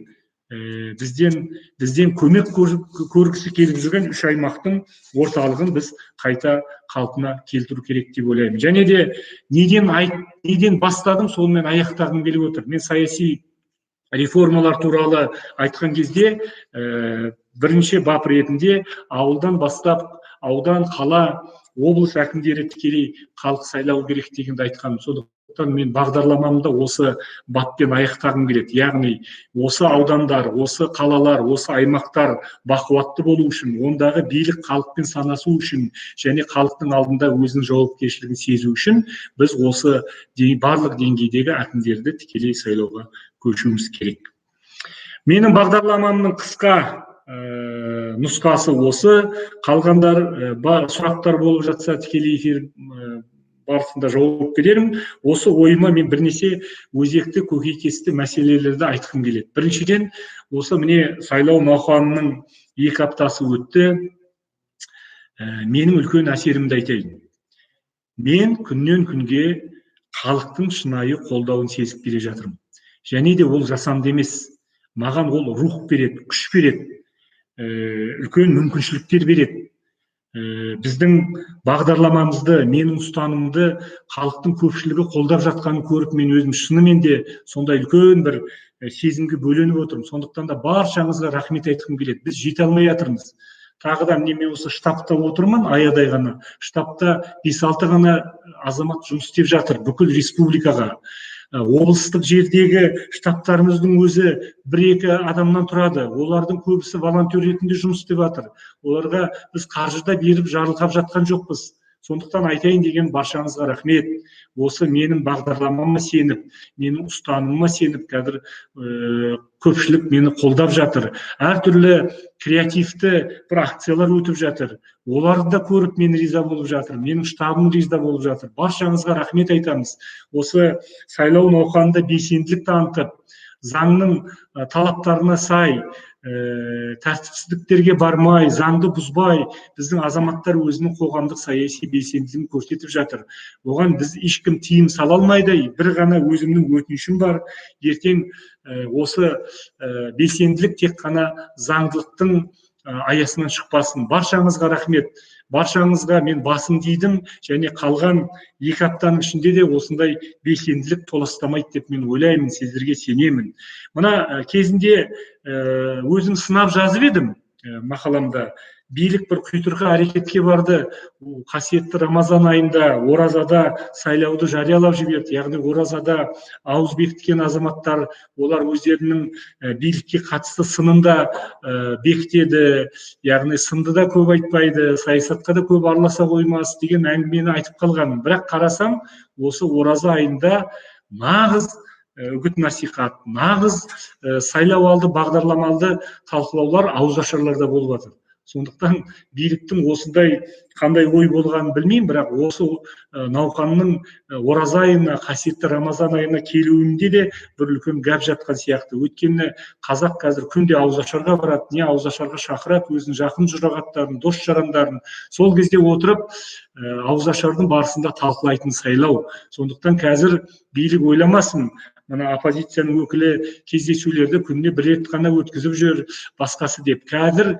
бізден көмек көргісі келіп жүрген үш аймақтың орталығын біз қайта қалпына келтіру керек деп ойлаймын. Және де неден бастадым, сонымен аяқтағым келіп отыр. Мен саяси реформалар туралы айтқан кезде бірінші бап ретінде ауылдан бастап, аудан, қала, облыс әкімдері тікелей халық сайлау керек дегенді айтқаным. Сондықтан мен бағдарламамды осы баппен аяқтағым келеді. Яғни осы аудандар, осы қалалар, осы аймақтар бақуатты болу үшін, ондағы билік халықпен санасу үшін және халықтың алдында өзінің жауапкершілігін сезу үшін біз осы барлық деңгейдегі әкімдерді тікелей сайлауға көшуіміз керек. Менің бағдарламамның қысқа нұсқасы осы. Қалғандар сұрақтар болып жатса тікелей эфир барысында жауап беремін. Осы ойыма мен бірнеше өзекті көкейкесті мәселелерді айтқым келеді. Біріншіден, осы міне сайлау науқанының 2 аптасы өтті. Менің үлкен әсерімді айтайын. Мен күннен күнге халықтың шынайы қолдауын сезіп келе жатырмын. Және де ол жасанды емес. Маған ол рух береді, күш береді, үлкен мүмкіншіліктер береді. Біздің бағдарламамызды, менің ұстанымымды халықтың көпшілігі қолдап жатқанын көріп, мен өзім шынымен де сондай үлкен бір сезімге бөленіп отырмын. Сондықтан да баршаңызға рахмет айтқым келеді. Біз жете алмай жатырмыз. тағы да міне мен осы штабта отырмын, аядай ғана. Штабта 5-6 ғана азамат жұмыс істеп жатыр бүкіл республикаға. Облыстық жердегі штабтарымыздың өзі 1-2 адамнан тұрады. Олардың көбісі волонтер ретінде жұмыс істеп жатыр. Оларға біз қаржы да беріп жарылқап жатқан жоқпыз. Сондықтан айтайын деген баршаңызға рахмет. Осы менің бағдарламама сеніп, менің ұстанымыма сеніп, қазір көпшілік мені қолдап жатыр. Әртүрлі креативті бір акциялар өтіп жатыр. Оларды да көріп мен риза болып жатыр. Менің штабым риза болып жатыр. Баршаңызға рахмет айтамыз. Осы сайлау науқанында белсенділік танытып, заңның талаптарына сай, тәртіпсіздіктерге бармай, заңды бұзбай, біздің азаматтар өзінің қоғамдық саяси белсенділігін көрсетіп жатыр. Оған біз ешкім тыйым сала алмайды. Бір ғана өзімнің өтінішім бар. Ертең осы белсенділік тек қана заңдылықтың аясынан шықпасын. Баршаңызға рахмет. Баршаңызға мен басым дейдім, және қалған 2 аптаның ішінде де осындай белсенділік толастамайды деп мен ойлаймын, сіздерге сенемін. Мына кезінде өзім сынап жазып едім мақаламда. Билік бір құйтырқы әрекетке барды. Қасиетті Рамазан айында оразада сайлауды жариялап жіберді. Яғни оразада ауыз бекіткен азаматтар, олар өздерінің билікке қатысты сынын да бекітеді. Яғни сынды да көп айтпайды, саясатқа да көп араласа қоймас деген әңгімені айтып қалғанмын. Бірақ қарасам, осы ораза айында нағыз үгіт насихат, нағыз сайлау алды бағдарламалды талқылаулар ауызашарларда болып жатыр. Сондықтан биліктің осындай қандай ой болғанын білмеймін, бірақ осы науқанның ораза айына, қасиетті Рамазан айына келуінде де бір үлкен гәп жатқан сияқты. Өйткені қазақ қазір күнде ауызашарға барады, не ауызашарға шақырады өзінің жақын жұрағаттарын, дос жарандарын. Сол кезде отырып ауызашардың барысында талқылайтын сайлау. Сондықтан қазір билік ойламасын, мына оппозицияның өкілі кездесулерді күніне 1 рет қана өткізіп жүр, басқасы деп. Қазір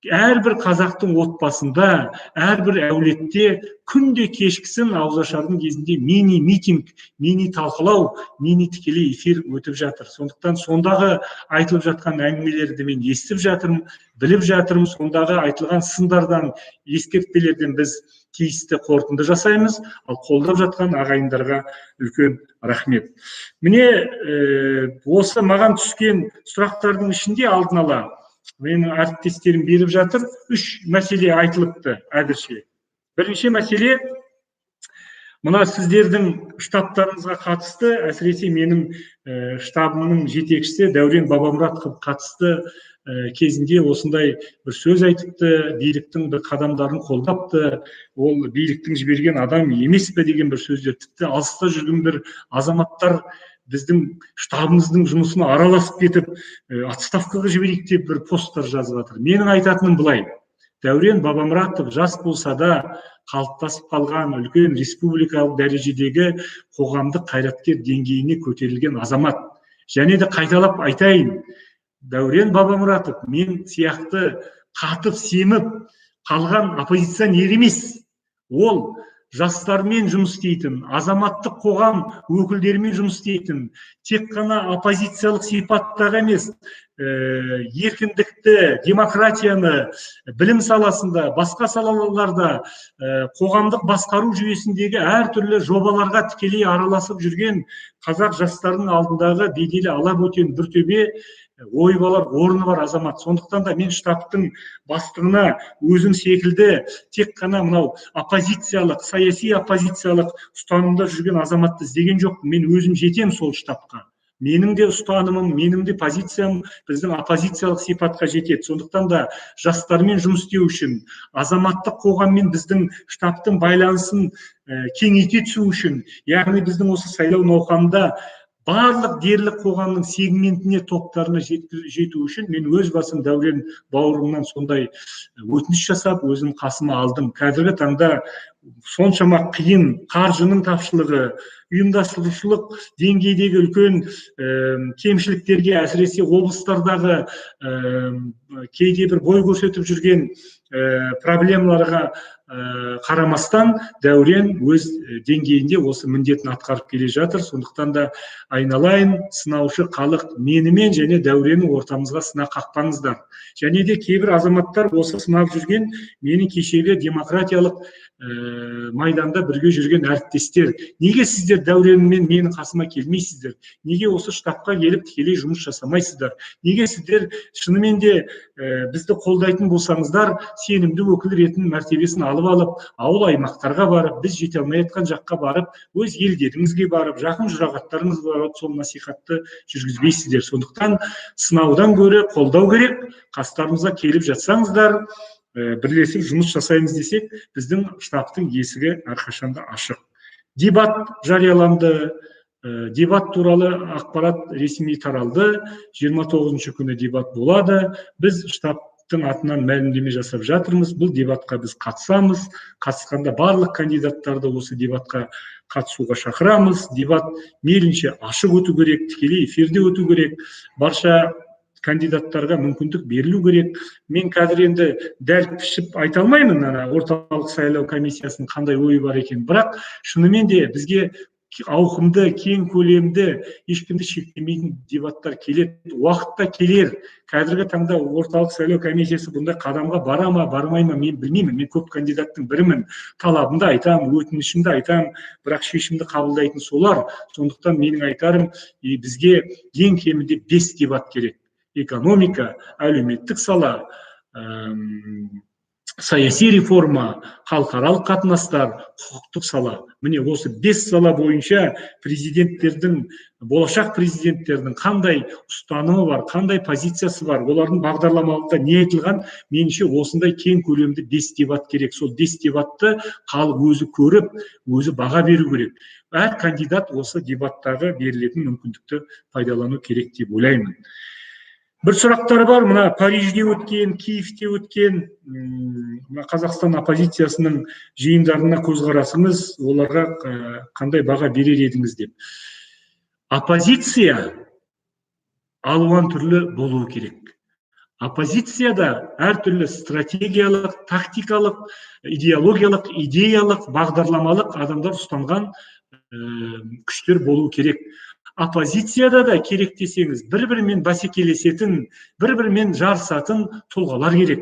әрбір қазақтың отбасында, әрбір әулетте күнде кешкісін ауызашардың кезінде мини-митинг, мини-талқылау, мини-тікелей эфир өтіп жатыр. Сондықтан сондағы айтылып жатқан әңгімелерді мен естіп жатырмын, біліп жатырмын. Сондағы айтылған сындардан, ескертпелерден біз тиісті қорытынды жасаймыз, ал қолдап жатқан ағайындарға үлкен рахмет. Міне осы маған түскен сұрақтардың ішінде алдын ала менің әріптестерім беріп жатыр. 3 мәселе айтылыпты әзірше. Бірінші мәселе, мына сіздердің штабтарыңызға қатысты, әсіресе менің штабымның жетекшісі Дәурен Бабамұратов қатысты кезінде осындай бір сөз айтыпты, биліктің бір қадамдарын қолдапты. Ол биліктің жіберген адам емес пе деген бір сөздер, тіпті алыста жүрген бір азаматтар біздің штабымыздың жұмысына араласып кетіп, отставкаға жіберейік деп бір посттар жазып жатыр. Менің айтатыным былай: Дәурен Бабамұратов жас болса да қалыптасып қалған үлкен республикалық дәрежедегі қоғамдық қайраткер деңгейіне көтерілген азамат. Және де қайталап айтайын, Дәурен Бабамұратов мен сияқты қатып семіп қалған оппозиционер емес. Ол жастармен жұмыс істейтін, азаматтық қоғам өкілдерімен жұмыс істейтін, тек қана оппозициялық сипаттағы емес, еркіндікті, демократияны, білім саласында, басқа салаларда, қоғамдық басқару жүйесіндегі әртүрлі жобаларға тікелей араласып жүрген қазақ жастарының алдындағы беделі ала бөтен бір төбе ой балар, орны бар азамат. Сондықтан да мен штабтың бастығына өзім секілді тек қана мынау оппозициялық, саяси оппозициялық ұстанымда жүрген азаматты іздеген жоқпын. Мен өзім жетем сол штабқа. Менің де ұстанымым, менің де позициям біздің оппозициялық сипатқа жетеді. Сондықтан да жастармен жұмыс істеу үшін, азаматтық қоғаммен біздің штабтың байланысын кеңейте түсу үшін, яғни біздің осы сайлау науқанында барлық дерлік қоғамның сегментіне, топтарына жету үшін мен өз басым Дәурен бауырымнан сондай өтініш жасап, өзім қасыма алдым. Қазіргі таңда соншама қиын, қаржының тапшылығы, ұйымдастырушылық деңгейдегі үлкен кемшіліктерге, әсіресе облыстардағы кейде бір бой көрсетіп жүрген проблемаларға қарамастан Дәурен өз деңгейінде осы міндетін атқарып келе жатыр. Сондықтан да айналайын сынаушы халық менімен және Дәуреннің ортамызға сынақ қақпаңыздар. Және де кейбір азаматтар осы сынап жүрген менің кешегі демократиялық майданда бірге жүрген әріптестер, неге сіздер Дәуренмен менің қасыма келмейсіздер? Неге осы штабқа келіп тікелей жұмыс жасамайсыздар? Неге сіздер шынымен де бізді қолдайтын болсаңыздар, сенімді өкіл ретінің мәртебесін алып, ауыл аймақтарға барып, біз жете алмай жатқан жаққа барып, өз елдеріңізге барып, жақын жұрағаттарыңызға барып, сол насихатты жүргізбейсіздер. Сондықтан сынаудан гөрі қолдау керек. Қастарымызға келіп жатсаңыздар, бірлесіп жұмыс жасаймыз десек, біздің штабтың есігі әрқашанда ашық. Дебат жарияланды. Дебат туралы ақпарат ресми таралды. 29 күні дебат болады. Біз штабтың атынан мәлімдеме жасап жатырмыз. Бұл дебатқа біз қатысамыз. Қатысқанда барлық кандидаттарды осы дебатқа қатысуға шақырамыз. Дебат мейлінше ашық өту керек, тікелей эфирде өту керек. Барша кандидаттарға мүмкіндік берілу керек. Мен қазір енді дәл пішіп айта алмаймын, орталық сайлау комиссиясының қандай ойы бар екен. Бірақ шынымен де бізге ауқымды, кең көлемді, ешкімді шектемейтін дебаттар келеді. Уақытта келер. Қазіргі таңда орталық сайлау комиссиясы бұндай қадамға бара ма, бармай ма, мен білмеймін. Мен көп кандидаттың бірімін. Талабымды айтам, өтінішімді айтам, бірақ шешімді қабылдайтын солар. Сондықтан менің айтарым, бізге ең кемінде 5 дебат керек. Экономика, әлеуметтік сала, саяси реформа, халықаралық қатынастар, құқықтық сала. Міне осы 5 сала бойынша президенттердің, болашақ президенттердің қандай ұстанымы бар, қандай позициясы бар, олардың бағдарламаларында не айтылған, меніңше осындай кең көлемді 5 дебат керек. Сол 5 дебатты халық өзі көріп, өзі баға беру керек. Әр кандидат осы дебаттағы берілетін мүмкіндікті пайдалану керек деп ойлаймын. Бір сұрақтар бар, мына Парижде өткен, Киевте өткен, Қазақстан оппозициясының жиындарына көзқарасыңыз, оларға қандай баға берер едіңіз деп. Оппозиция алуан түрлі болуы керек. Оппозицияда әртүрлі стратегиялық, тактикалық, идеологиялық, идеялық, бағдарламалық адамдар ұстанған күштер болуы керек. Оппозицияда да керек десеңіз, бір-бірімен бәсекелесетін, бір-бірімен жарысатын тұлғалар керек,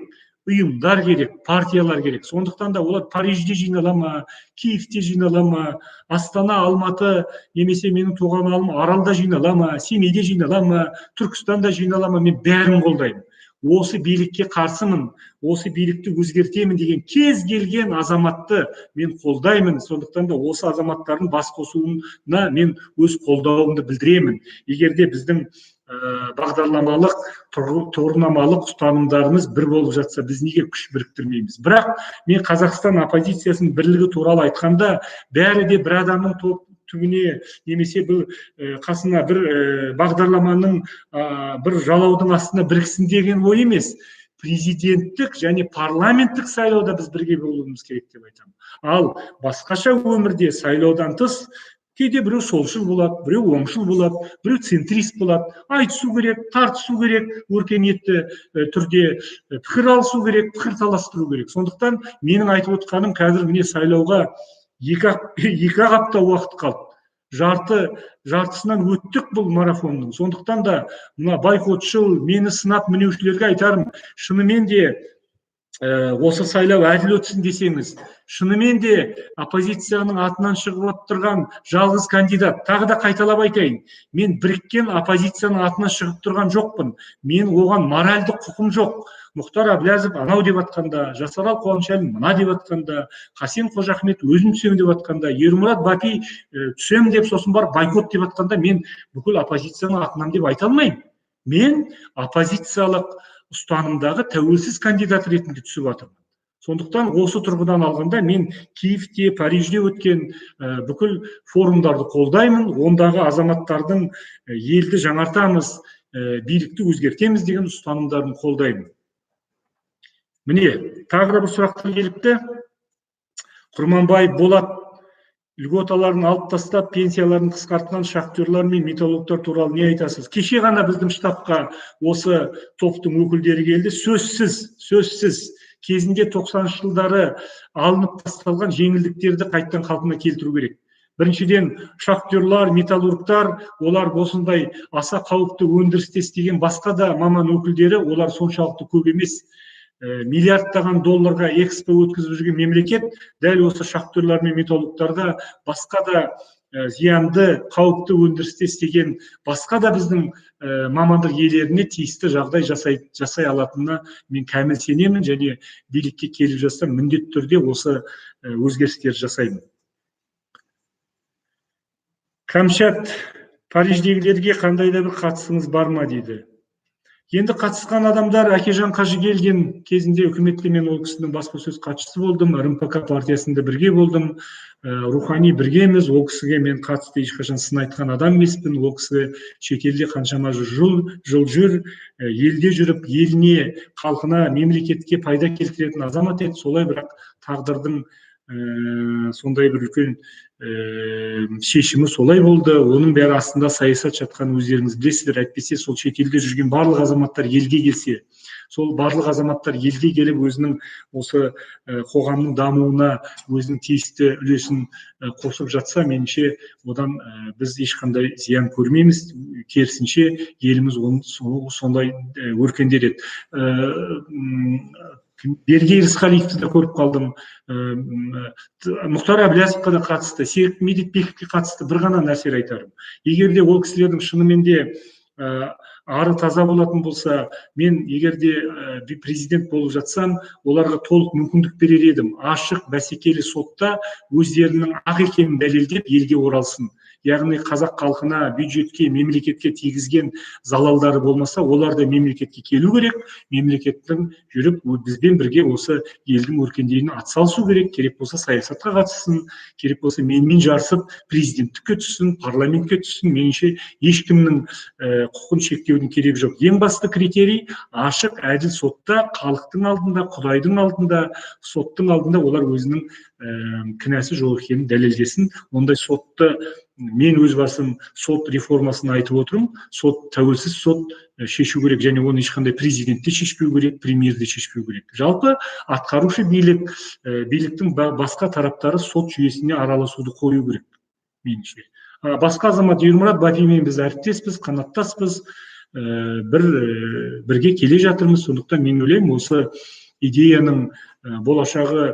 ұйымдар керек, партиялар керек. Сондықтан да олар Парижде жинала ма, Киевте жинала ма, Астана, Алматы, немесе менің туған ауылым Аралда жинала ма, Семейде жинала ма, Түркістанда жинала ма, мен бәрін қолдаймын. Осы билікке қарсымын, осы билікті өзгертемін деген кез келген азаматты мен қолдаймын. Сондықтан да осы азаматтардың бас қосуына мен өз қолдауымды білдіремін. Егер де біздің бағдарламалық, тұғырнамалық ұстанымдарымыз бір болып жатса, біз неге күш біріктірмейміз? Бірақ мен Қазақстан оппозициясының бірлігі туралы айтқанда, бәрі де бір адамның түбіне, немесе бір қасына бір бағдарламаның бір жалаудың астына біріксін деген ой емес. Президенттік және парламенттік сайлауда біз бірге болуымыз керек деп айтамын. Ал басқаша өмірде сайлаудан тыс кейде біреу солшыл болады, біреу оңшыл болады, біреу центрист болады. Айтысу керек, тартысу керек, өркениетті түрде пікір алысу керек, пікір таластыру керек. Сондықтан менің айтып отырғаным, қазір міне сайлауға екі апта уақыт қалды. Жартысынан өттік бұл марафонның. Сондықтан да мына байқотшыл, мені сынап мінеушілерге айтарым, шынымен де осы сайлау әділ өтсін десеңіз, шынымен де оппозицияның атынан шығып тұрған жалғыз кандидат, тағы да қайталап айтайын, мен біріккен оппозицияның атынан шығып тұрған жоқпын. Мен оған моральдық құқым жоқ. Мұхтар Әблязов анау деп атқанда, Жасарал Қуанышәлі мына деп атқанда, Қасен Қожахмет өзім түсем деп атқанда, Ермұрат Бапи түсем деп сосын бар бойкот деп атқанда, мен бүкіл оппозицияның атынан деп айта алмаймын. Мен оппозициялық ұстанымдағы тәуелсіз кандидат ретінде түсіп жатырмын. Сондықтан осы тұрғыдан алғанда мен Киевте, Парижде өткен бүкіл форумдарды қолдаймын. Ондағы азаматтардың елді жаңартамыз, билікті өзгертеміз деген ұстанымдарын қолдаймын. Міне, тағы бір сұрақтар келіпті. Құрманбай Болат льготаларын алып тастап, пенсияларын қысқартқан шахтерлар мен металлургтар туралы не айтасыз? Кеше ғана біздің штабқа осы топтың өкілдері келді. Сөзсіз кезінде 90 жылдары алынып тасталған жеңілдіктерді қайттан қалпына келтіру керек. Біріншіден, шахтерлар, металлургтар, олар осындай аса қауіпті өндірісте істеген басқа да маман өкілдері, олар соншалықты көп емес. Миллиардтаған долларға экспо өткізіп жүрген мемлекет дәл осы шахтерлар мен металлургтарға басқа да зиянды қауіпті өндірісте істеген басқа да біздің мамандық иелеріне тиісті жағдай жасай алатынына мен кәміл сенемін, және билікке келіп жатса міндетті түрде осы өзгерістер жасаймын. Камчат, Париждегілерге қандай да бір қатысыңыз бар ма дейді. Енді қатысқан адамдар, Әкежан Қажыгелдин кезінде үкіметте мен ол кісінің баспасөз хатшысы болдым, РМПК партиясында бірге болдым, рухани біргеміз, ол кісіге мен қатысты ешқашан сын айтқан адам емеспін, ол кісі шетелде қаншама жыл жүр, елде жүріп, еліне, халқына, мемлекетке пайда келтіретін азамат еді, солай бірақ тағдырдың сондай бір үлкен шешімі солай болды. Оның бәрі астында саясат жатқан өздеріңіз білесіздер. Әйтпесе сол шетелде жүрген барлық азаматтар елге келсе, сол барлық азаматтар елге келіп өзінің осы қоғамның дамуына өзінің тиісті үлесін қосып жатса, меніңше одан біз ешқандай зиян көрмейміз. Керісінше еліміз сондай өркендер еді. Бергей Рысқалиевті да көріп қалдым, Мұхтар Әблязовқа да қатысты, Серік Медетбековке қатысты бір ғана нәрсе айтарым. Егер де ол кісілердің шынымен де ары таза болатын болса, мен егер де президент болып жатсам, оларға толық мүмкіндік берер едім. Ашық, бәсекелі сотта өздерінің ақ екенін дәлелдеп елге оралсын. Яғни қазақ халқына, бюджетке, мемлекетке тигізген залалдары болмаса, олар да мемлекетке келу керек, мемлекеттің жүріп бізбен бірге осы елдің өркендеуіне атсалысу керек, керек болса саясатқа қатыссын, керек болса менімен жарысып президенттікке түссін, парламентке түссін. Меніңше ешкімнің құқын шектеудің керегі жоқ. Ең басты критерий ашық, әділ сотта, халықтың алдында, Құдайдың алдында, соттың алдында олар өзінің кінәсі жоқ екенін дәлелдесін. Ондай сотты мен өз басым сот реформасын айтып отырмын. Сот, тәуелсіз сот шешу керек, және оны ешқандай президент те шешпеу керек, премьер де шешпеу керек. Жалпы атқарушы биліктің басқа тараптары сот жүйесіне араласуды қою керек, меніңше. Басқа азамат Ермұрат Бапимен біз әріптеспіз, қанаттаспыз, бірге келе жатырмыз. Сондықтан мен ойлаймын, осы идеяның болашағы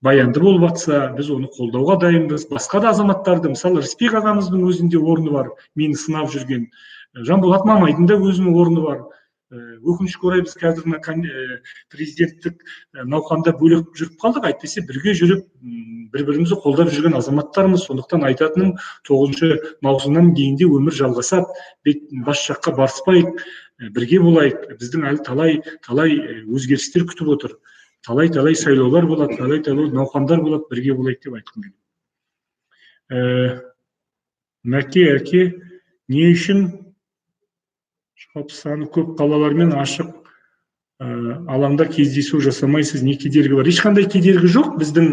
баянды болып жатса, біз оны қолдауға дайынбыз. Басқа да азаматтарды, мысалы Рысбек ағамыздың өзінде орны бар, мені сынап жүрген. Жанболат Мамайдың да өзінің орны бар. Өкінішке орай біз қазір президенттік науқанда бөлек жүріп қалдық, әйтпесе бірге жүріп, бір-бірімізді қолдап жүрген азаматтармыз. Сондықтан айтатыным, 9 маусымнан кейін де өмір жалғасады, бас жаққа барыспайық, бірге болайық. Біздің әлі талай өзгерістер күтіп отыр. Талай сайлаулар болады, талай науқандар болады, бірге болайық деп айтқым келеді. Мәке Әрке, не үшін саны көп қалалармен ашық алаңда кездесу жасамайсыз, не кедергі бар? Ешқандай кедергі жоқ. Біздің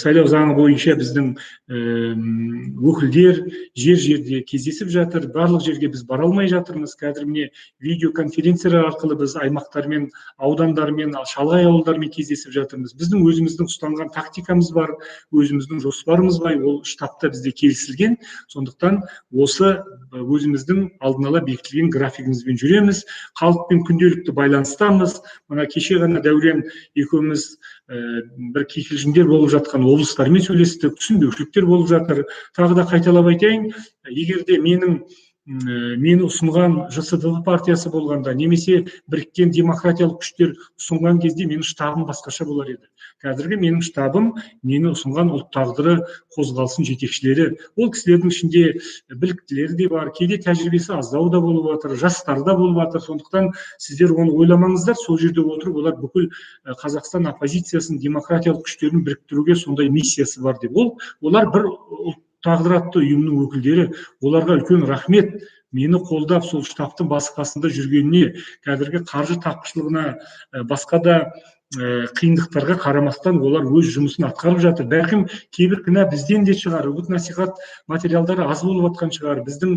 сайлау заңы бойынша біздің өкілдер жерде кездесіп жатыр. Барлық жерге біз бара алмай жатырмыз. Қазір міне видеоконференциялар арқылы біз аймақтармен, аудандармен, шалғай ауылдармен кездесіп жатырмыз. Біздің өзіміздің ұстанған тактикамыз бар, өзіміздің жоспарымыз бар, ол штабта бізде келісілген. Сондықтан осы өзіміздің алдын ала бекітілген графигімізбен жүреміз. Халықпен күнделікті байланыстамыз. Мына кеше ғана Дәурен екеуміз бір кикілжіңдер болып жатқан облыстармен сөйлестік, түсінбеушіліктер болып жатыр. Тағы да қайталап айтайын, егер де мені ұсынған ЖСД партиясы болғанда, немесе біріккен демократиялық күштер ұсынған кезде менің штабым басқаша болар еді. Қазіргі менің штабым мені ұсынған ұлт тағдыры қозғалсын жетекшілері. Ол кісілердің ішінде біліктілері де бар, кейде тәжірибесі аздау да болып жатыр, жастар да болып жатыр. Сондықтан сіздер оны ойламаңыздар, сол жерде отырып, олар бүкіл Қазақстан оппозициясын, демократиялық күштерін біріктіруге сондай миссиясы бар деп. Олар бір ұлт тағдыр атты ұйымның өкілдері. Оларға үлкен рахмет. Мені қолдап сол штабтың басы қасында жүргеніне, қазіргі қаржы тапшылығына, басқа да қиындықтарға қарамастан олар өз жұмысын атқарып жатыр. Бәлкім кейбір кінә бізден де шығар, үгіт насихат материалдары аз болып жатқан шығар, біздің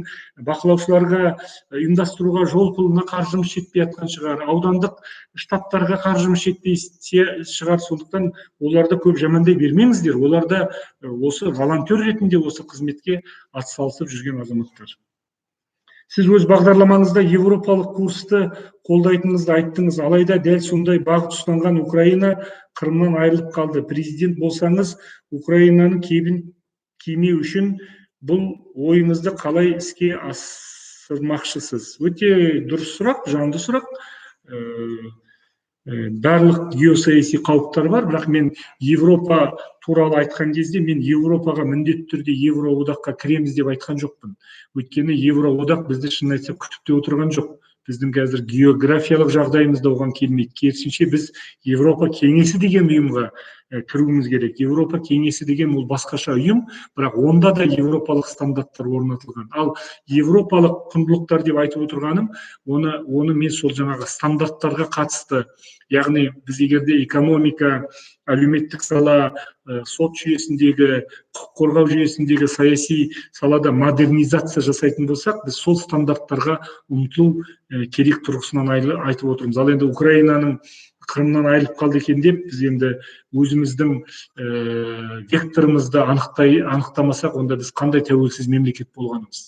бақылаушыларға ұйымдастыруға жол пұлына қаржымыз жетпей жатқан шығар, аудандық штабтарға қаржымыз жетпей шығар. Сондықтан оларды көп жамандай бермеңіздер. Олар да осы волонтер ретінде осы қызметке атсалысып жүрген азаматтар. Сіз өз бағдарламаңызда европалық курсты қолдайтыныңызды айттыңыз, алайда дәл сондай бағыт ұстанған Украина Қырымнан айырылып қалды. Президент болсаңыз, Украинаны кебін кимеу үшін бұл ойыңызды қалай іске асырмақшысыз? Өте дұрыс сұрақ, жанды сұрақ. Барлық геосаяси қауіптар бар, бірақ мен Европа туралы айтқан кезде мен Европаға міндетті түрде Евроодаққа кіреміз деп айтқан жоқпын. Өйткені Евроодақ бізді шын айтса күтіп те отырған жоқ. Біздің қазір географиялық жағдайымыз да оған келмейді. Керісінше біз Европа кеңесі деген ұйымға кіруіміз керек. Европа кеңесі деген ол басқаша ұйым, бірақ онда да европалық стандарттар орнатылған. Ал европалық құндылықтар деп айтып отырғаным, оны мен сол жаңағы стандарттарға қатысты, яғни біз егерде экономика, әлеуметтік сала, сот жүйесіндегі, құқық қорғау жүйесіндегі саяси салада модернизация жасайтын болсақ, біз сол стандарттарға ұмтылу керек тұрғысынан айтып отырмыз. Ал енді Украинаның Қырымнан айырылып қалды екен деп, біз енді өзіміздің векторымызды анықтамасақ, онда біз қандай тәуелсіз мемлекет болғанымыз.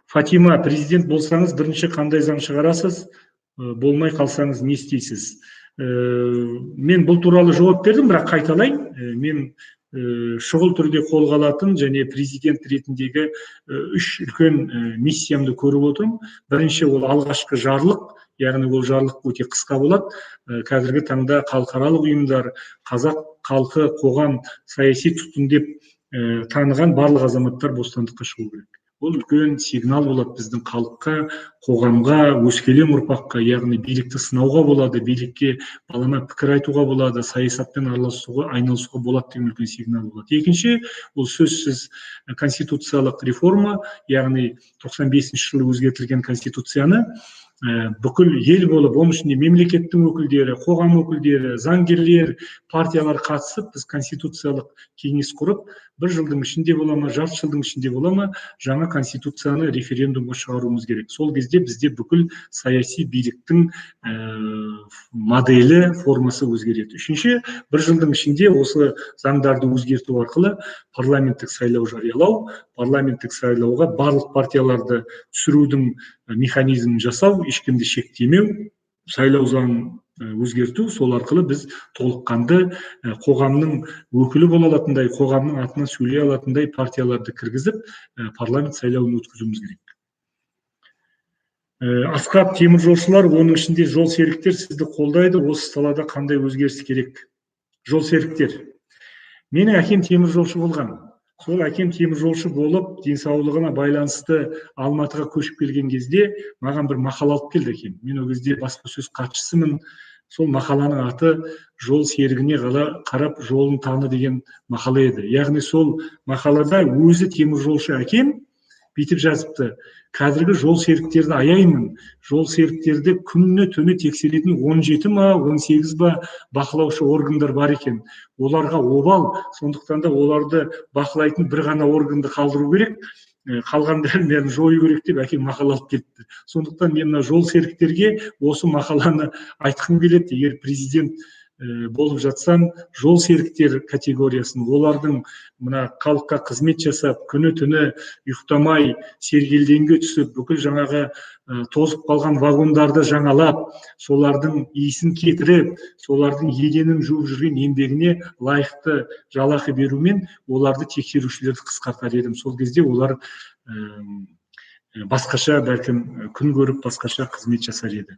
Фатима, президент болсаңыз, бірінші қандай заң шығарасыз? Болмай қалсаңыз не істейсіз? Мен бұл туралы жауап бердім, бірақ қайталайын. Мен шұғыл түрде қолға алатын және президент ретіндегі үш үлкен миссиямды көріп отырмын. Бірінші, ол алғашқы жарлық, яғни ол жарлық өте қысқа болады. Қазіргі таңда халықаралық ұйымдар, қазақ халқы, қоғам саяси тұтқын деп таныған барлық азаматтар бостандыққа шығу керек. Ол үлкен сигнал болады біздің халыққа, қоғамға, өскелең ұрпаққа, яғни билікті сынауға болады, билікке балама пікір айтуға болады, саясатпен айналысуға болады деген үлкен сигнал болады. Екінші, ол сөзсіз конституциялық реформа, яғни 95-ші жылы өзгертілген конституцияны бүкіл ел болып, оның ішінде мемлекеттің өкілдері, қоғам өкілдері, заңгерлер, партиялар қатысып, біз конституциялық кеңес құрып, бір жылдың ішінде бола ма, жарты жылдың ішінде бола ма, жаңа конституцияны референдумға шығаруымыз керек. Сол кезде бізде бүкіл саяси биліктің моделі, формасы өзгереді. Үшінші, бір жылдың ішінде осы заңдарды өзгерту арқылы парламенттік сайлау жариялау, парламенттік сайлауға барлық партияларды түсірудің механизмін жасау, ешкімді шектемеу, сайлау заңын өзгерту, сол арқылы біз толыққанды қоғамның өкілі бола алатындай, қоғамның атынан сөйлей алатындай партияларды кіргізіп, парламент сайлауын өткізуіміз керек. Асхат, теміржолшылар, оның ішінде жол серіктер сізді қолдайды, осы салада қандай өзгеріс керек? Жол серіктер. Менің әкем теміржолшы болған. Сол әкем теміржолшы болып, денсаулығына байланысты Алматыға көшіп келген кезде маған бір мақала алып келді әкем. Мен ол кезде баспасөз хатшысымын. Сол мақаланың аты «Жол серігіне қарап жолын таны» деген мақала еді. Яғни сол мақалада өзі теміржолшы әкем бүйтіп жазыпты: қазіргі жол серіктерді аяймын. Жол серіктерді күні түні тексеретін 17 ма, 18 ба бақылаушы органдар бар екен. Оларға обал, сондықтан да оларды бақылайтын бір ғана органды қалдыру керек. Қалғандарын бәрін жою керек деп әкем мақала алып кетті. Сондықтан мен мына жол серіктерге осы мақаланы айтқым келеді. Егер президент болып жатсам, жол серіктер категориясын, олардың мына халыққа қызмет жасап, күні түні ұйықтамай, сергелдеңге түсіп, бүкіл жаңағы тозып қалған вагондарды жаңалап, солардың иісін кетіріп, солардың еденін жуып жүрген еңбегіне лайықты жалақы берумен оларды тексерушілерді қысқартар едім. Сол кезде олар басқаша, бәлкім күн көріп, басқаша қызмет жасар еді.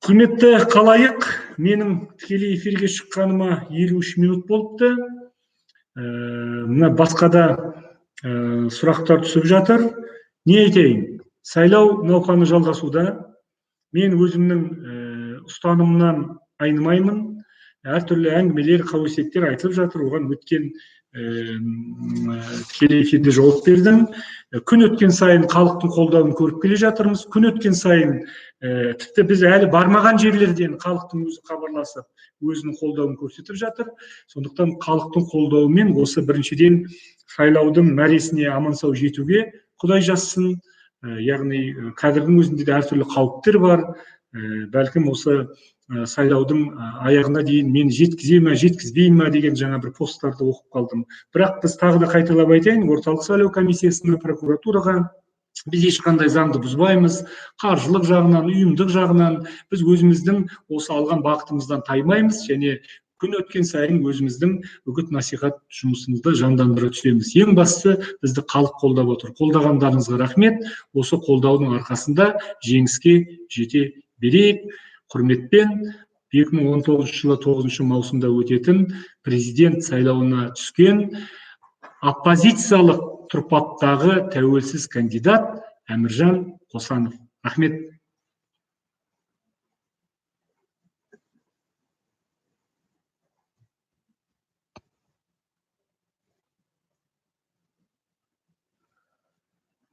Құрметті қалайық, менің тікелей эфирге шыққаныма 53 минут болыпты. Мына басқада сұрақтар түсіп жатыр. Не айтайын? Сайлау науқаны жалғасуда. Мен өзімнің ұстанымымнан айнымаймын. Әртүрлі әңгімелер, қауесеттер айтылып жатыр. Оған өткен тікелей эфирде жауап бердім. Күн өткен сайын халықтың қолдауын көріп келе жатырмыз. Күн өткен сайын тіпті біз әлі бармаған жерлерден халықтың өзі хабарласып, өзінің қолдауын көрсетіп жатыр. Сондықтан халықтың қолдауымен осы біріншіден сайлаудың мәресіне аман сау жетуге Құдай жазсын. Яғни қазірдің өзінде де әртүрлі қауіптер бар. Бәлкім осы сайлаудың аяғына дейін мен жеткізе ме, жеткізбей ме деген жаңа бір посттарды оқып қалдым. Бірақ біз тағы да қайталап айтайын, орталық сайлау комиссиясына, прокуратураға біз ешқандай заңды бұзбаймыз. Қаржылық жағынан, ұйымдық жағынан біз өзіміздің осы алған бағытымыздан таймаймыз және күн өткен сайын өзіміздің үгіт насихат жұмысымызды жандандыра түсеміз. Ең бастысы бізді халық қолдап отыр. Қолдағандарыңызға рахмет. Осы қолдаудың арқасында жеңіске жете берейік. Құрметпен 2019 жылы 9 маусымда өтетін президент сайлауына түскен оппозициялық тұрпаттағы тәуелсіз кандидат Әміржан Қосанов. Рахмет.